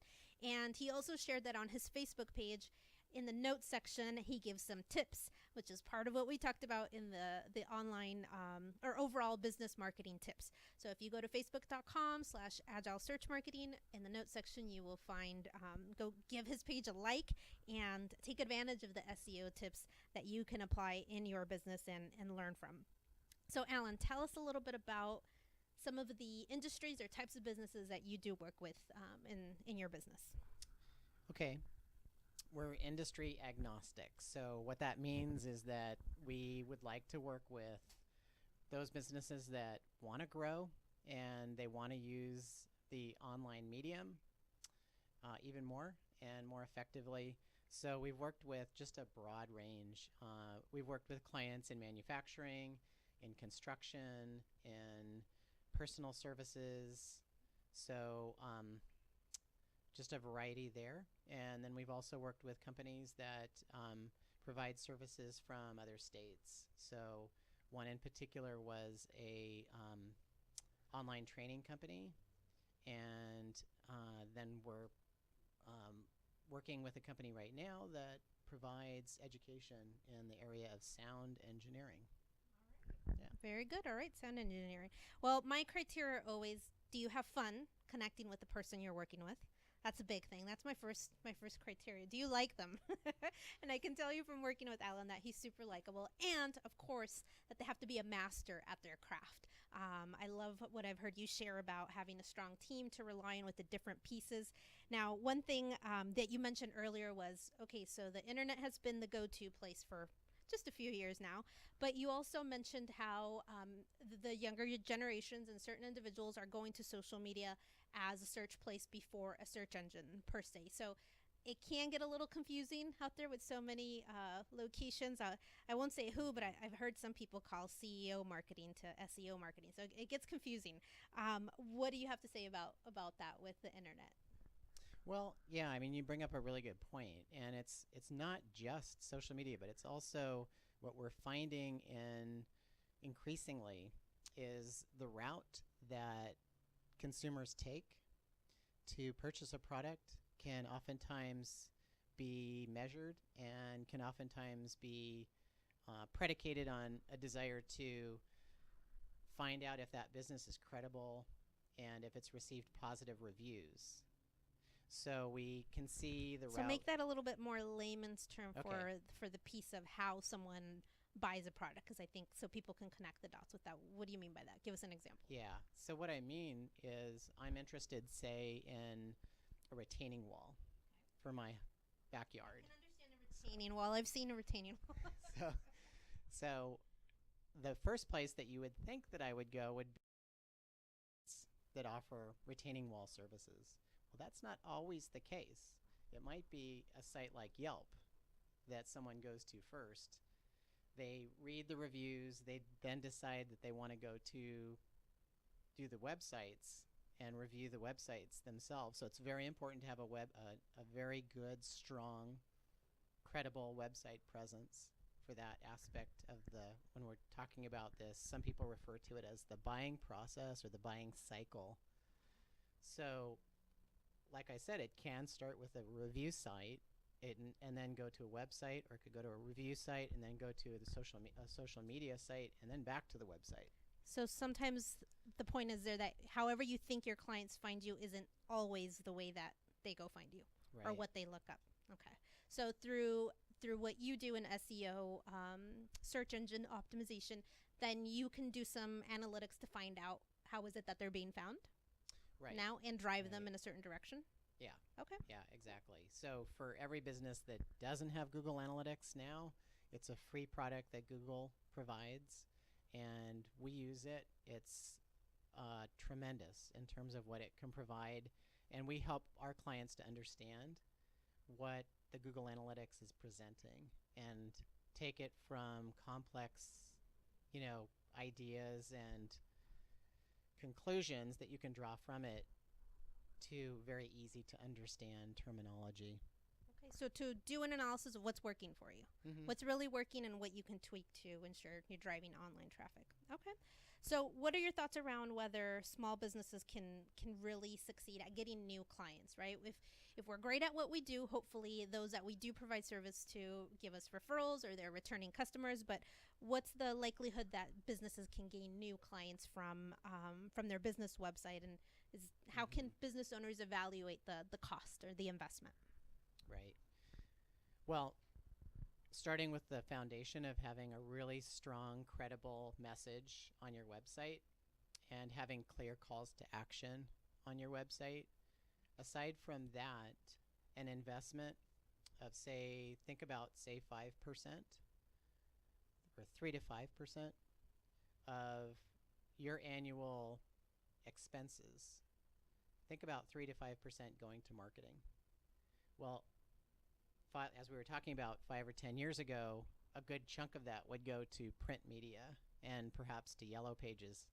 And he also shared that on his Facebook page. In the notes section, he gives some tips, which is part of what we talked about in the online or overall business marketing tips. So if you go to facebook.com/agile search marketing, in the notes section, you will find, go give his page a like and take advantage of the SEO tips that you can apply in your business and learn from. So Alan, tell us a little bit about some of the industries or types of businesses that you do work with in your business. Okay. We're industry agnostic. So what that means is that we would like to work with those businesses that want to grow and they want to use the online medium even more and more effectively. So we've worked with just a broad range. We've worked with clients in manufacturing, in construction, in personal services. So just a variety there. And then we've also worked with companies that provide services from other states. So one in particular was a online training company. And then we're working with a company right now that provides education in the area of sound engineering. Yeah. Very good. All right, sound engineering. Well, my criteria are always, do you have fun connecting with the person you're working with? That's a big thing. That's my first criteria. Do you like them? And I can tell you from working with Alan that he's super likable, and of course that they have to be a master at their craft. I love what I've heard you share about having a strong team to rely on with the different pieces. Now, one thing that you mentioned earlier was okay, so the internet has been the go-to place for just a few years now, but you also mentioned how the younger generations and certain individuals are going to social media as a search place before a search engine per se. So it can get a little confusing out there with so many locations. I won't say who, but I've heard some people call CEO marketing to SEO marketing. So it gets confusing. What do you have to say about that with the internet? Well, yeah, I mean, you bring up a really good point, and it's not just social media, but it's also what we're finding in increasingly is the route that consumers take to purchase a product can oftentimes be measured and can oftentimes be predicated on a desire to find out if that business is credible and if it's received positive reviews. So we can see the So route. make that a little bit more layman's term Okay. for the piece of how someone buys a product, because I think so people can connect the dots with that. What do you mean by that? Give us an example. Yeah. So what I mean is I'm interested, say, in a retaining wall for my backyard. I can understand a retaining wall. I've seen a retaining wall. So, so the first place that you would think that I would go would be that offer retaining wall services. Well, that's not always the case. It might be a site like Yelp that someone goes to first. They read the reviews, they then decide that they want to go to do the websites and review the websites themselves. So it's very important to have a very good, strong, credible website presence for that aspect of when we're talking about this. Some people refer to it as the buying process or the buying cycle. So, like I said, it can start with a review site and then go to a website, or it could go to a review site and then go to the social media site and then back to the website. So sometimes the point is there that however you think your clients find you isn't always the way that they go find you or Right. what they look up. Okay. So through what you do in SEO, search engine optimization, then you can do some analytics to find out how is it that they're being found Right. now and drive them Right. in a certain direction. Yeah. Okay. Yeah, exactly. So for every business that doesn't have Google Analytics now, it's a free product that Google provides, and we use it. It's tremendous in terms of what it can provide, and we help our clients to understand what the Google Analytics is presenting and take it from complex, ideas and conclusions that you can draw from it to very easy to understand terminology. Okay. So to do an analysis of what's working for you, Mm-hmm. what's really working and what you can tweak to ensure you're driving online traffic. Okay. So what are your thoughts around whether small businesses can really succeed at getting new clients, right? If we're great at what we do, hopefully those that we do provide service to give us referrals or they're returning customers, but what's the likelihood that businesses can gain new clients from their business website, and how can business owners evaluate the cost or the investment? Right. Well, starting with the foundation of having a really strong, credible message on your website and having clear calls to action on your website. Aside from that, an investment of think about 5% or 3 to 5% of your annual expenses. Think about 3 to 5% going to marketing. Well, as we were talking about 5 or 10 years ago, a good chunk of that would go to print media and perhaps to yellow pages.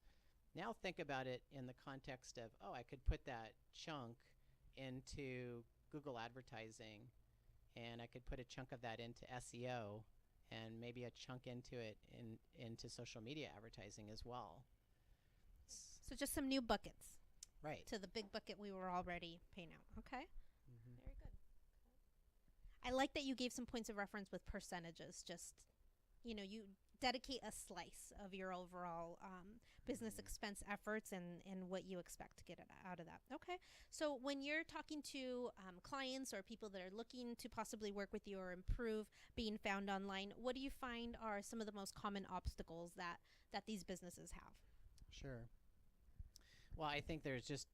Now think about it in the context of, I could put that chunk into Google advertising, and I could put a chunk of that into SEO, and maybe a chunk into into social media advertising as well. So just some new buckets Right. to the big bucket we were already paying out. Okay. Mm-hmm. Very good. I like that you gave some points of reference with percentages. Just, you dedicate a slice of your overall business Mhm. expense efforts and what you expect to get out of that. Okay. So when you're talking to clients or people that are looking to possibly work with you or improve being found online, what do you find are some of the most common obstacles that these businesses have? Sure. Well, I think there's just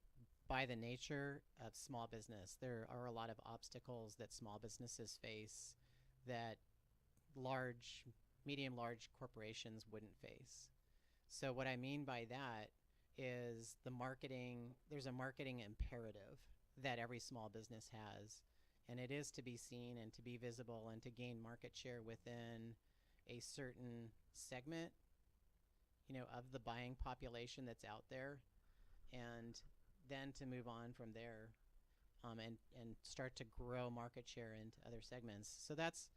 by the nature of small business, there are a lot of obstacles that small businesses face that large, medium, large corporations wouldn't face. So, what I mean by that is there's a marketing imperative that every small business has, and it is to be seen and to be visible and to gain market share within a certain segment, of the buying population that's out there, and then to move on from there, and start to grow market share into other segments. So that's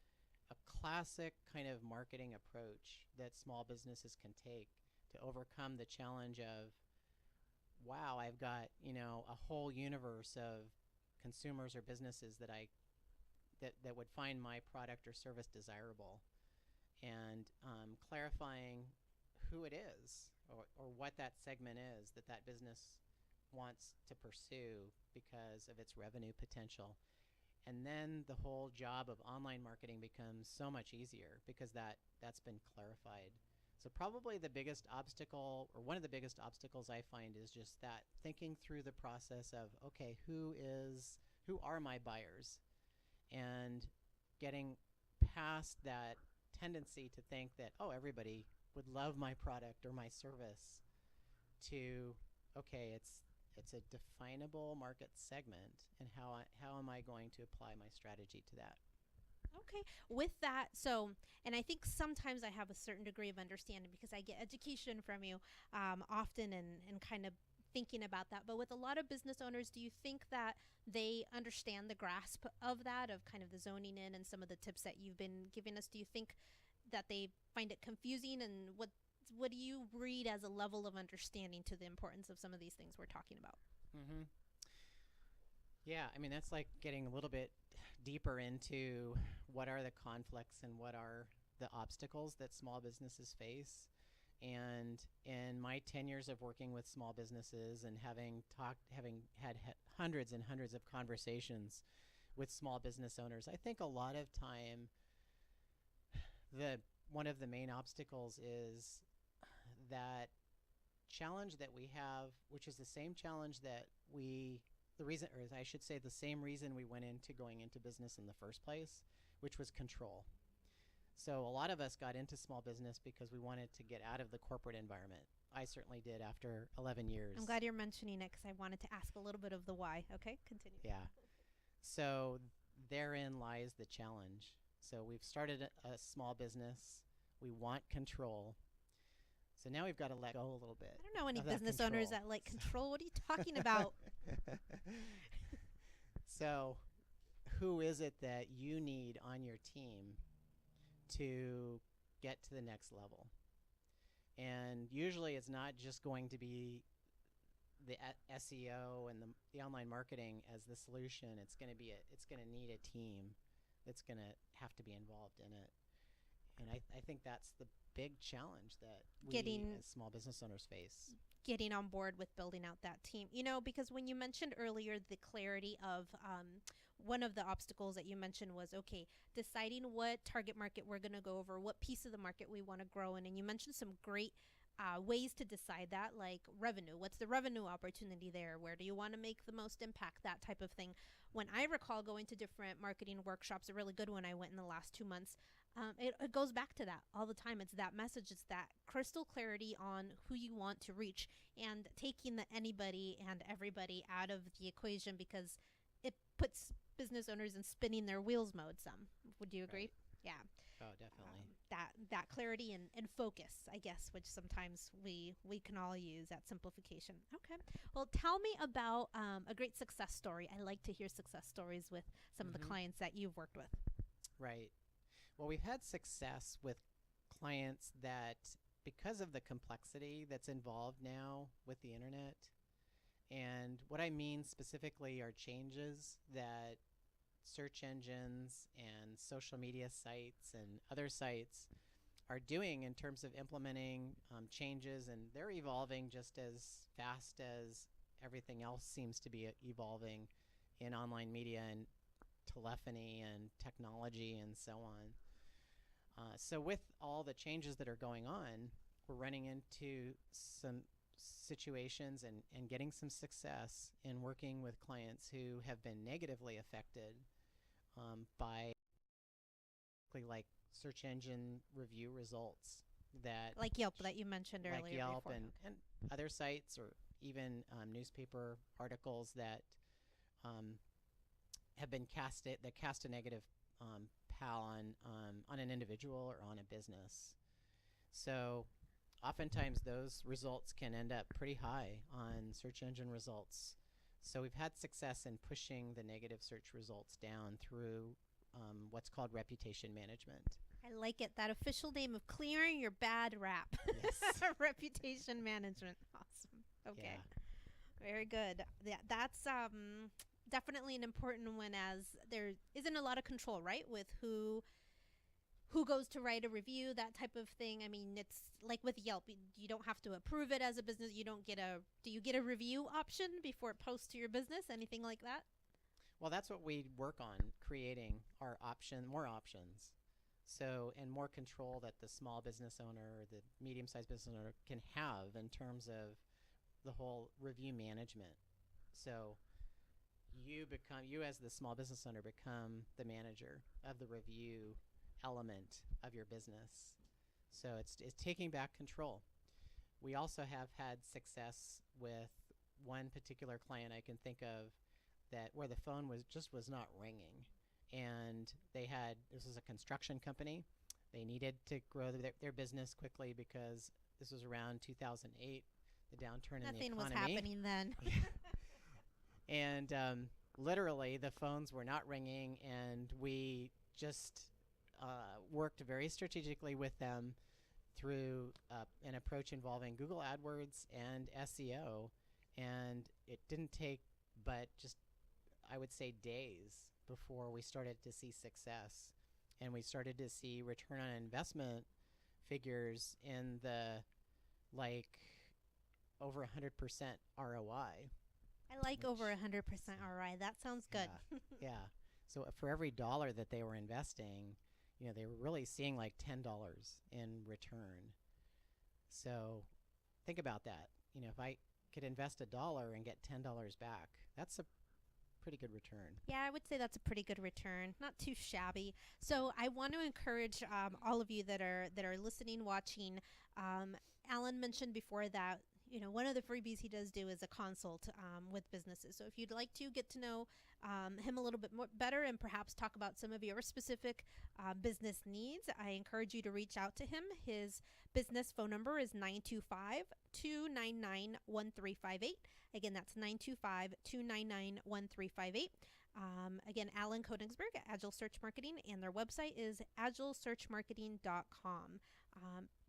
a classic kind of marketing approach that small businesses can take to overcome the challenge of, wow, I've got, a whole universe of consumers or businesses that would find my product or service desirable, and clarifying who it is, or what that segment is that that business wants to pursue because of its revenue potential. And then the whole job of online marketing becomes so much easier because that's been clarified. So probably the biggest obstacle, or one of the biggest obstacles I find, is just that thinking through the process of, okay, who are my buyers, and getting past that tendency to think that, oh, everybody would love my product or my service, to, okay, it's a definable market segment, and how am I going to apply my strategy to that? Okay. With that, so, and I think sometimes I have a certain degree of understanding because I get education from you often and kind of thinking about that. But with a lot of business owners, do you think that they understand the grasp of that, of kind of the zoning in and some of the tips that you've been giving us? Do you think that they find it confusing? And what do you read as a level of understanding to the importance of some of these things we're talking about? Mm-hmm. Yeah, I mean, that's like getting a little bit deeper into what are the conflicts and what are the obstacles that small businesses face. And in my 10 years of working with small businesses and having had hundreds and hundreds of conversations with small business owners, I think a lot of time the one of the main obstacles is that challenge that we have, which is the same challenge that the reason, or I should say, the same reason we went into going into business in the first place, which was control. So a lot of us got into small business because we wanted to get out of the corporate environment. I certainly did after 11 years. I'm glad you're mentioning it because I wanted to ask a little bit of the why. Okay, continue. Yeah. So therein lies the challenge. So we've started a small business. We want control. So now we've got to let go a little bit. I don't know any of that business owners control. that like control. What are you talking about? So who is it that you need on your team to get to the next level? And usually it's not just going to be the SEO and the online marketing as the solution. It's going to need a team that's going to have to be involved in it. And I think that's the big challenge that we as small business owners face. Getting on board with building out that team. Because when you mentioned earlier the clarity of one of the obstacles that you mentioned was, okay, deciding what target market we're going to go over, what piece of the market we want to grow in. And you mentioned some great ways to decide that, like revenue. What's the revenue opportunity there? Where do you want to make the most impact? That type of thing. When I recall going to different marketing workshops, a really good one I went in the last 2 months, it goes back to that all the time. It's that message. It's that crystal clarity on who you want to reach, and taking the anybody and everybody out of the equation, because it puts business owners in spinning their wheels mode some. Would you agree? Right. Yeah. Oh, definitely. That clarity and focus, I guess, which sometimes we can all use, that simplification. Okay. Well, tell me about a great success story. I like to hear success stories with some of the clients that you've worked with. Right. Well, we've had success with clients that, because of the complexity that's involved now with the internet, and what I mean specifically are changes that search engines and social media sites and other sites are doing in terms of implementing changes, and they're evolving just as fast as everything else seems to be evolving in online media and telephony and technology and so on. So with all the changes that are going on, we're running into some situations and getting some success in working with clients who have been negatively affected by like search engine review results that Like Yelp that you mentioned earlier. like Yelp before. and other sites, or even newspaper articles that have been cast a negative pall on an individual or on a business. So oftentimes those results can end up pretty high on search engine results. So we've had success in pushing the negative search results down through what's called reputation management. I like it. That official name of clearing your bad rap. Yes. Reputation management. Awesome. Okay. Yeah. Very good. That's definitely an important one, as there isn't a lot of control, right, with who goes to write a review, that type of thing. I mean, it's like with Yelp, you don't have to approve it as a business. You don't get do you get a review option before it posts to your business? Anything like that? Well, that's what we work on, creating our more options. So, and more control that the small business owner or the medium-sized business owner can have in terms of the whole review management. So you as the small business owner become the manager of the review element of your business. So it's taking back control. We also have had success with one particular client I can think of that where the phone was not ringing, and this was a construction company. They needed to grow their business quickly because this was around 2008, the downturn in the economy. Nothing was happening then. And literally the phones were not ringing, and we just worked very strategically with them through an approach involving Google AdWords and SEO, and it didn't take but just, I would say, days before we started to see success, and we started to see return on investment figures in the over 100% ROI. I like over 100% ROI. That sounds good. Yeah. So for every dollar that they were investing, they were really seeing like $10 in return. So think about that. If I could invest $1 and get $10 back, that's a pretty good return. Yeah, I would say that's a pretty good return. Not too shabby. So I want to encourage all of you that are listening, watching. Alan mentioned before that one of the freebies he does do is a consult with businesses. So if you'd like to get to know him a little bit more better and perhaps talk about some of your specific business needs, I encourage you to reach out to him. His business phone number is 925-299-1358. Again, that's 925-299-1358. Again, Alan Koenigsberg at Agile Search Marketing, and their website is agilesearchmarketing.com.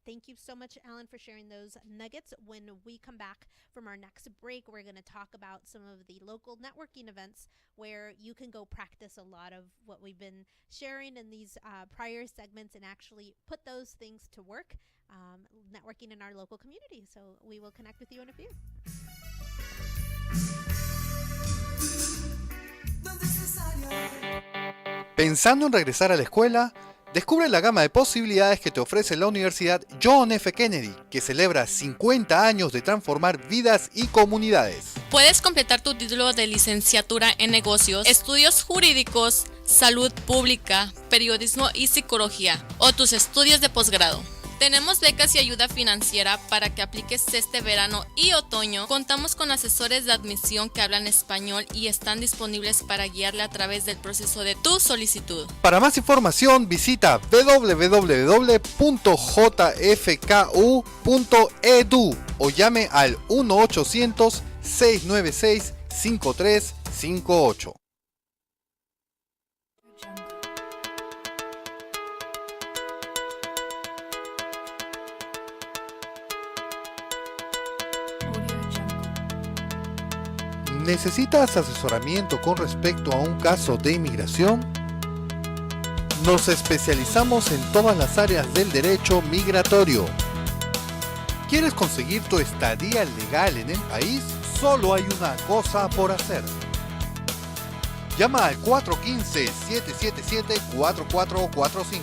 Thank you so much, Alan, for sharing those nuggets. When we come back from our next break, we're going to talk about some of the local networking events where you can go practice a lot of what we've been sharing in these prior segments and actually put those things to work, networking in our local community. So we will connect with you in a few. ¿Pensando en regresar a la escuela? Descubre la gama de posibilidades que te ofrece la Universidad John F. Kennedy, que celebra 50 años de transformar vidas y comunidades. Puedes completar tu título de licenciatura en negocios, estudios jurídicos, salud pública, periodismo y psicología, o tus estudios de posgrado. Tenemos becas y ayuda financiera para que apliques este verano y otoño. Contamos con asesores de admisión que hablan español y están disponibles para guiarle a través del proceso de tu solicitud. Para más información visita www.jfku.edu o llame al 1-800-696-5358. ¿Necesitas asesoramiento con respecto a un caso de inmigración? Nos especializamos en todas las áreas del derecho migratorio. ¿Quieres conseguir tu estadía legal en el país? Solo hay una cosa por hacer. Llama al 415-777-4445.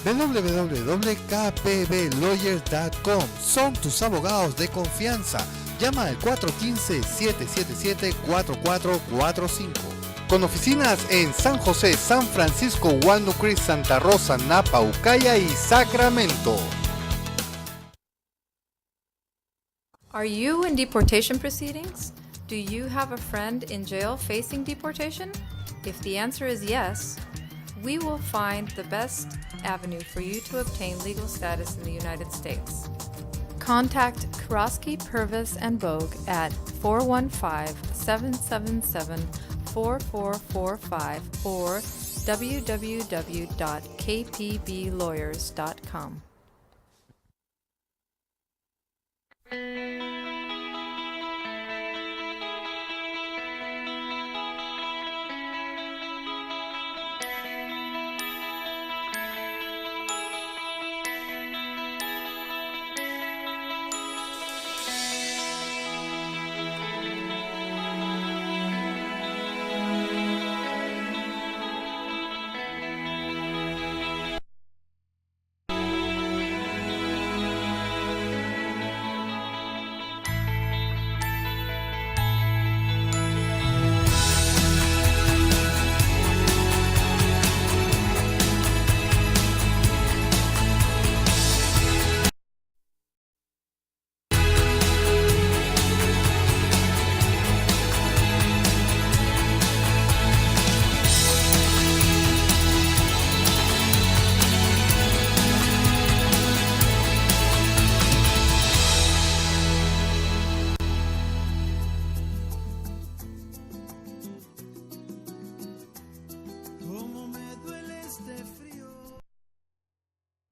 www.kpblawyers.com. Son tus abogados de confianza. Llama al 415-777-4445. Con oficinas en San José, San Francisco, Walnut Creek, Santa Rosa, Napa, Ucaya y Sacramento. Are you in deportation proceedings? Do you have a friend in jail facing deportation? If the answer is yes, we will find the best avenue for you to obtain legal status in the United States. Contact Kurosky, Purvis, and Bogue at 415-777-4445 or www.kpblawyers.com.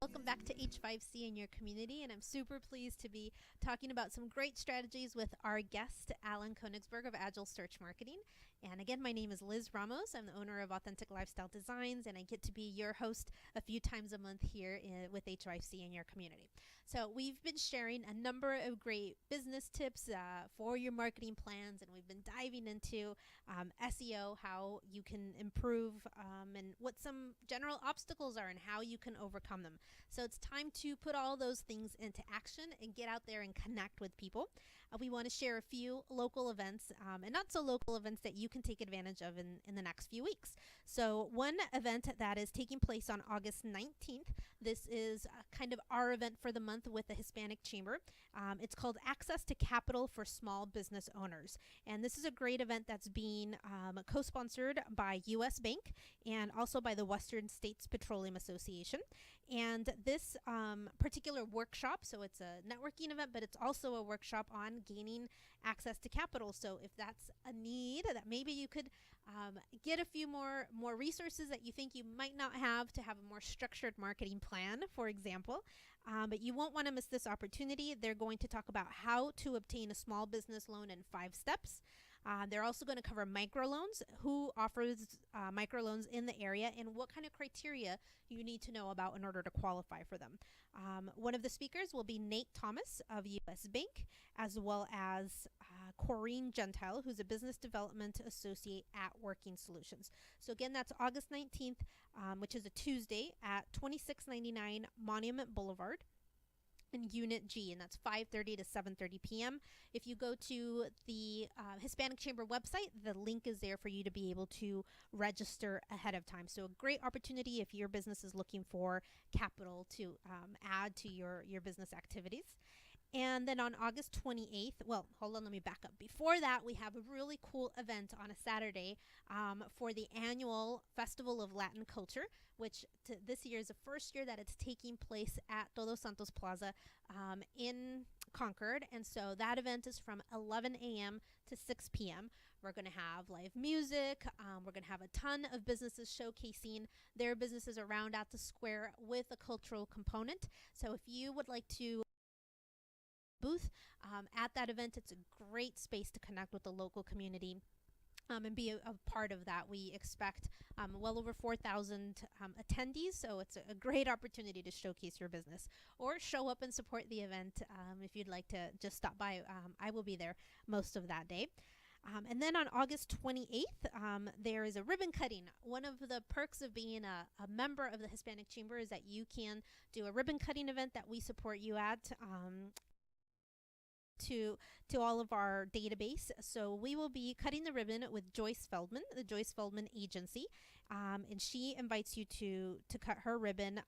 Welcome back to H5C in your community, and I'm super pleased to be talking about some great strategies with our guest, Alan Koenigsberg of Agile Search Marketing. And again, my name is Liz Ramos. I'm the owner of Authentic Lifestyle Designs, and I get to be your host a few times a month here with H5C in your community. So we've been sharing a number of great business tips for your marketing plans, and we've been diving into SEO, how you can improve, and what some general obstacles are and how you can overcome them. So it's time to put all those things into action and get out there and connect with people. We want to share a few local events and not so local events that you can take advantage of in the next few weeks. So one event that is taking place on August 19th, this is kind of our event for the month with the Hispanic Chamber. It's called Access to Capital for Small Business Owners. And this is a great event that's being co-sponsored by U.S. Bank and also by the Western States Petroleum Association. And this particular workshop, so it's a networking event, but it's also a workshop on gaining access to capital. So if that's a need that maybe you could get a few more resources that you think you might not have to have a more structured marketing plan, for example. But you won't want to miss this opportunity. They're going to talk about how to obtain a small business loan in 5 steps. They're also going to cover microloans, who offers microloans in the area, and what kind of criteria you need to know about in order to qualify for them. One of the speakers will be Nate Thomas of U.S. Bank, as well as Corrine Gentile, who's a business development associate at Working Solutions. So again, that's August 19th, which is a Tuesday at 2699 Monument Boulevard in Unit G, and that's 5:30 to 7:30 p.m. If you go to the Hispanic Chamber website, the link is there for you to be able to register ahead of time. So a great opportunity if your business is looking for capital to add to your business activities. And then on August 28th, well, hold on, let me back up. Before that, we have a really cool event on a Saturday for the annual Festival of Latin Culture, which this year is the first year that it's taking place at Todos Santos Plaza in Concord. And so that event is from 11 a.m. to 6 p.m. We're going to have live music. We're going to have a ton of businesses showcasing their businesses around at the square with a cultural component. So if you would like to booth at that event, it's a great space to connect with the local community and be a part of that. We expect well over 4,000 attendees, so it's a great opportunity to showcase your business or show up and support the event if you'd like to just stop by. I will be there most of that day. And then on August 28th, there is a ribbon cutting. One of the perks of being a member of the Hispanic Chamber is that you can do a ribbon cutting event that we support you at. To all of our database. So we will be cutting the ribbon with Joyce Feldman, the Joyce Feldman Agency, and she invites you to cut her ribbon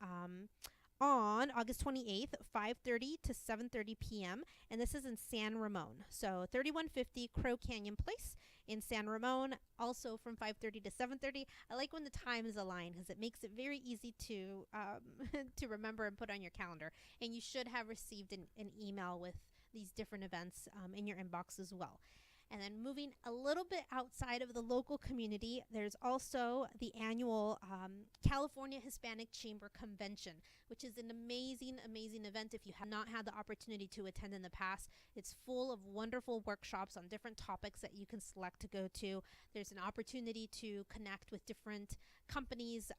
on August 28th, 5:30 to 7:30 p.m. And this is in San Ramon. So 3150 Crow Canyon Place in San Ramon, also from 5:30 to 7:30. I like when the times align because it makes it very easy to to remember and put on your calendar. And you should have received an email with these different events in your inbox as well. And then moving a little bit outside of the local community, there's also the annual California Hispanic Chamber Convention, which is an amazing, amazing event. If you have not had the opportunity to attend in the past, it's full of wonderful workshops on different topics that you can select to go to. There's an opportunity to connect with different companies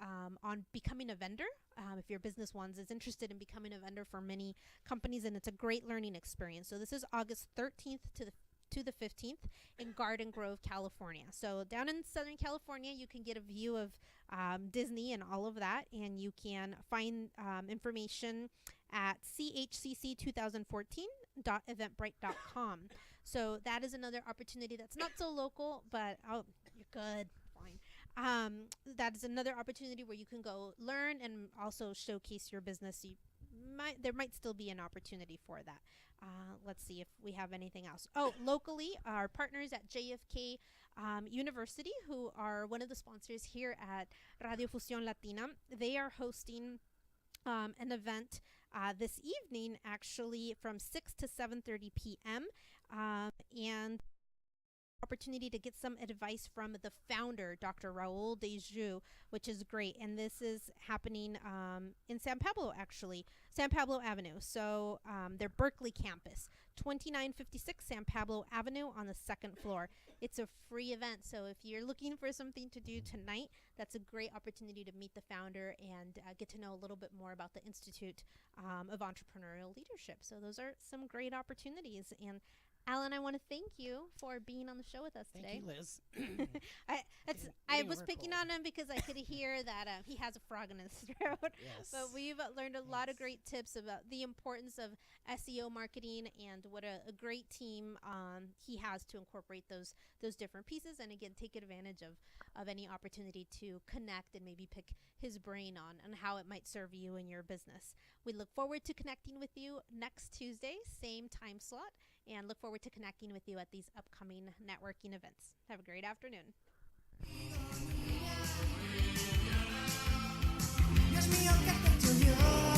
on becoming a vendor. If your business is interested in becoming a vendor for many companies, and it's a great learning experience. So this is August 13th to the 15th in Garden Grove, California. So down in Southern California, you can get a view of Disney and all of that, and you can find information at chcc2014.eventbrite.com. So that is another opportunity that's not so local, but you're good. Fine. That is another opportunity where you can go learn and also showcase your business. There might still be an opportunity for that. Let's see if we have anything else. Oh, locally, our partners at JFK University, who are one of the sponsors here at Radio Fusión Latina, they are hosting an event this evening, actually, from 6 to 7:30 p.m. And opportunity to get some advice from the founder, Dr. Raul Deju, which is great. And this is happening in San Pablo, actually, San Pablo Avenue. So their Berkeley campus, 2956 San Pablo Avenue on the second floor. It's a free event. So if you're looking for something to do tonight, that's a great opportunity to meet the founder and get to know a little bit more about the Institute of Entrepreneurial Leadership. So those are some great opportunities. And Alan, I want to thank you for being on the show with us today. Thank you, Liz. I was picking on him because I could hear that he has a frog in his throat. Yes. But we've learned a lot of great tips about the importance of SEO marketing and what a great team he has to incorporate those different pieces. And again, take advantage of any opportunity to connect and maybe pick his brain on how it might serve you in your business. We look forward to connecting with you next Tuesday, same time slot, and look forward to connecting with you at these upcoming networking events. Have a great afternoon. Dios mío, ¿qué te ocurrió?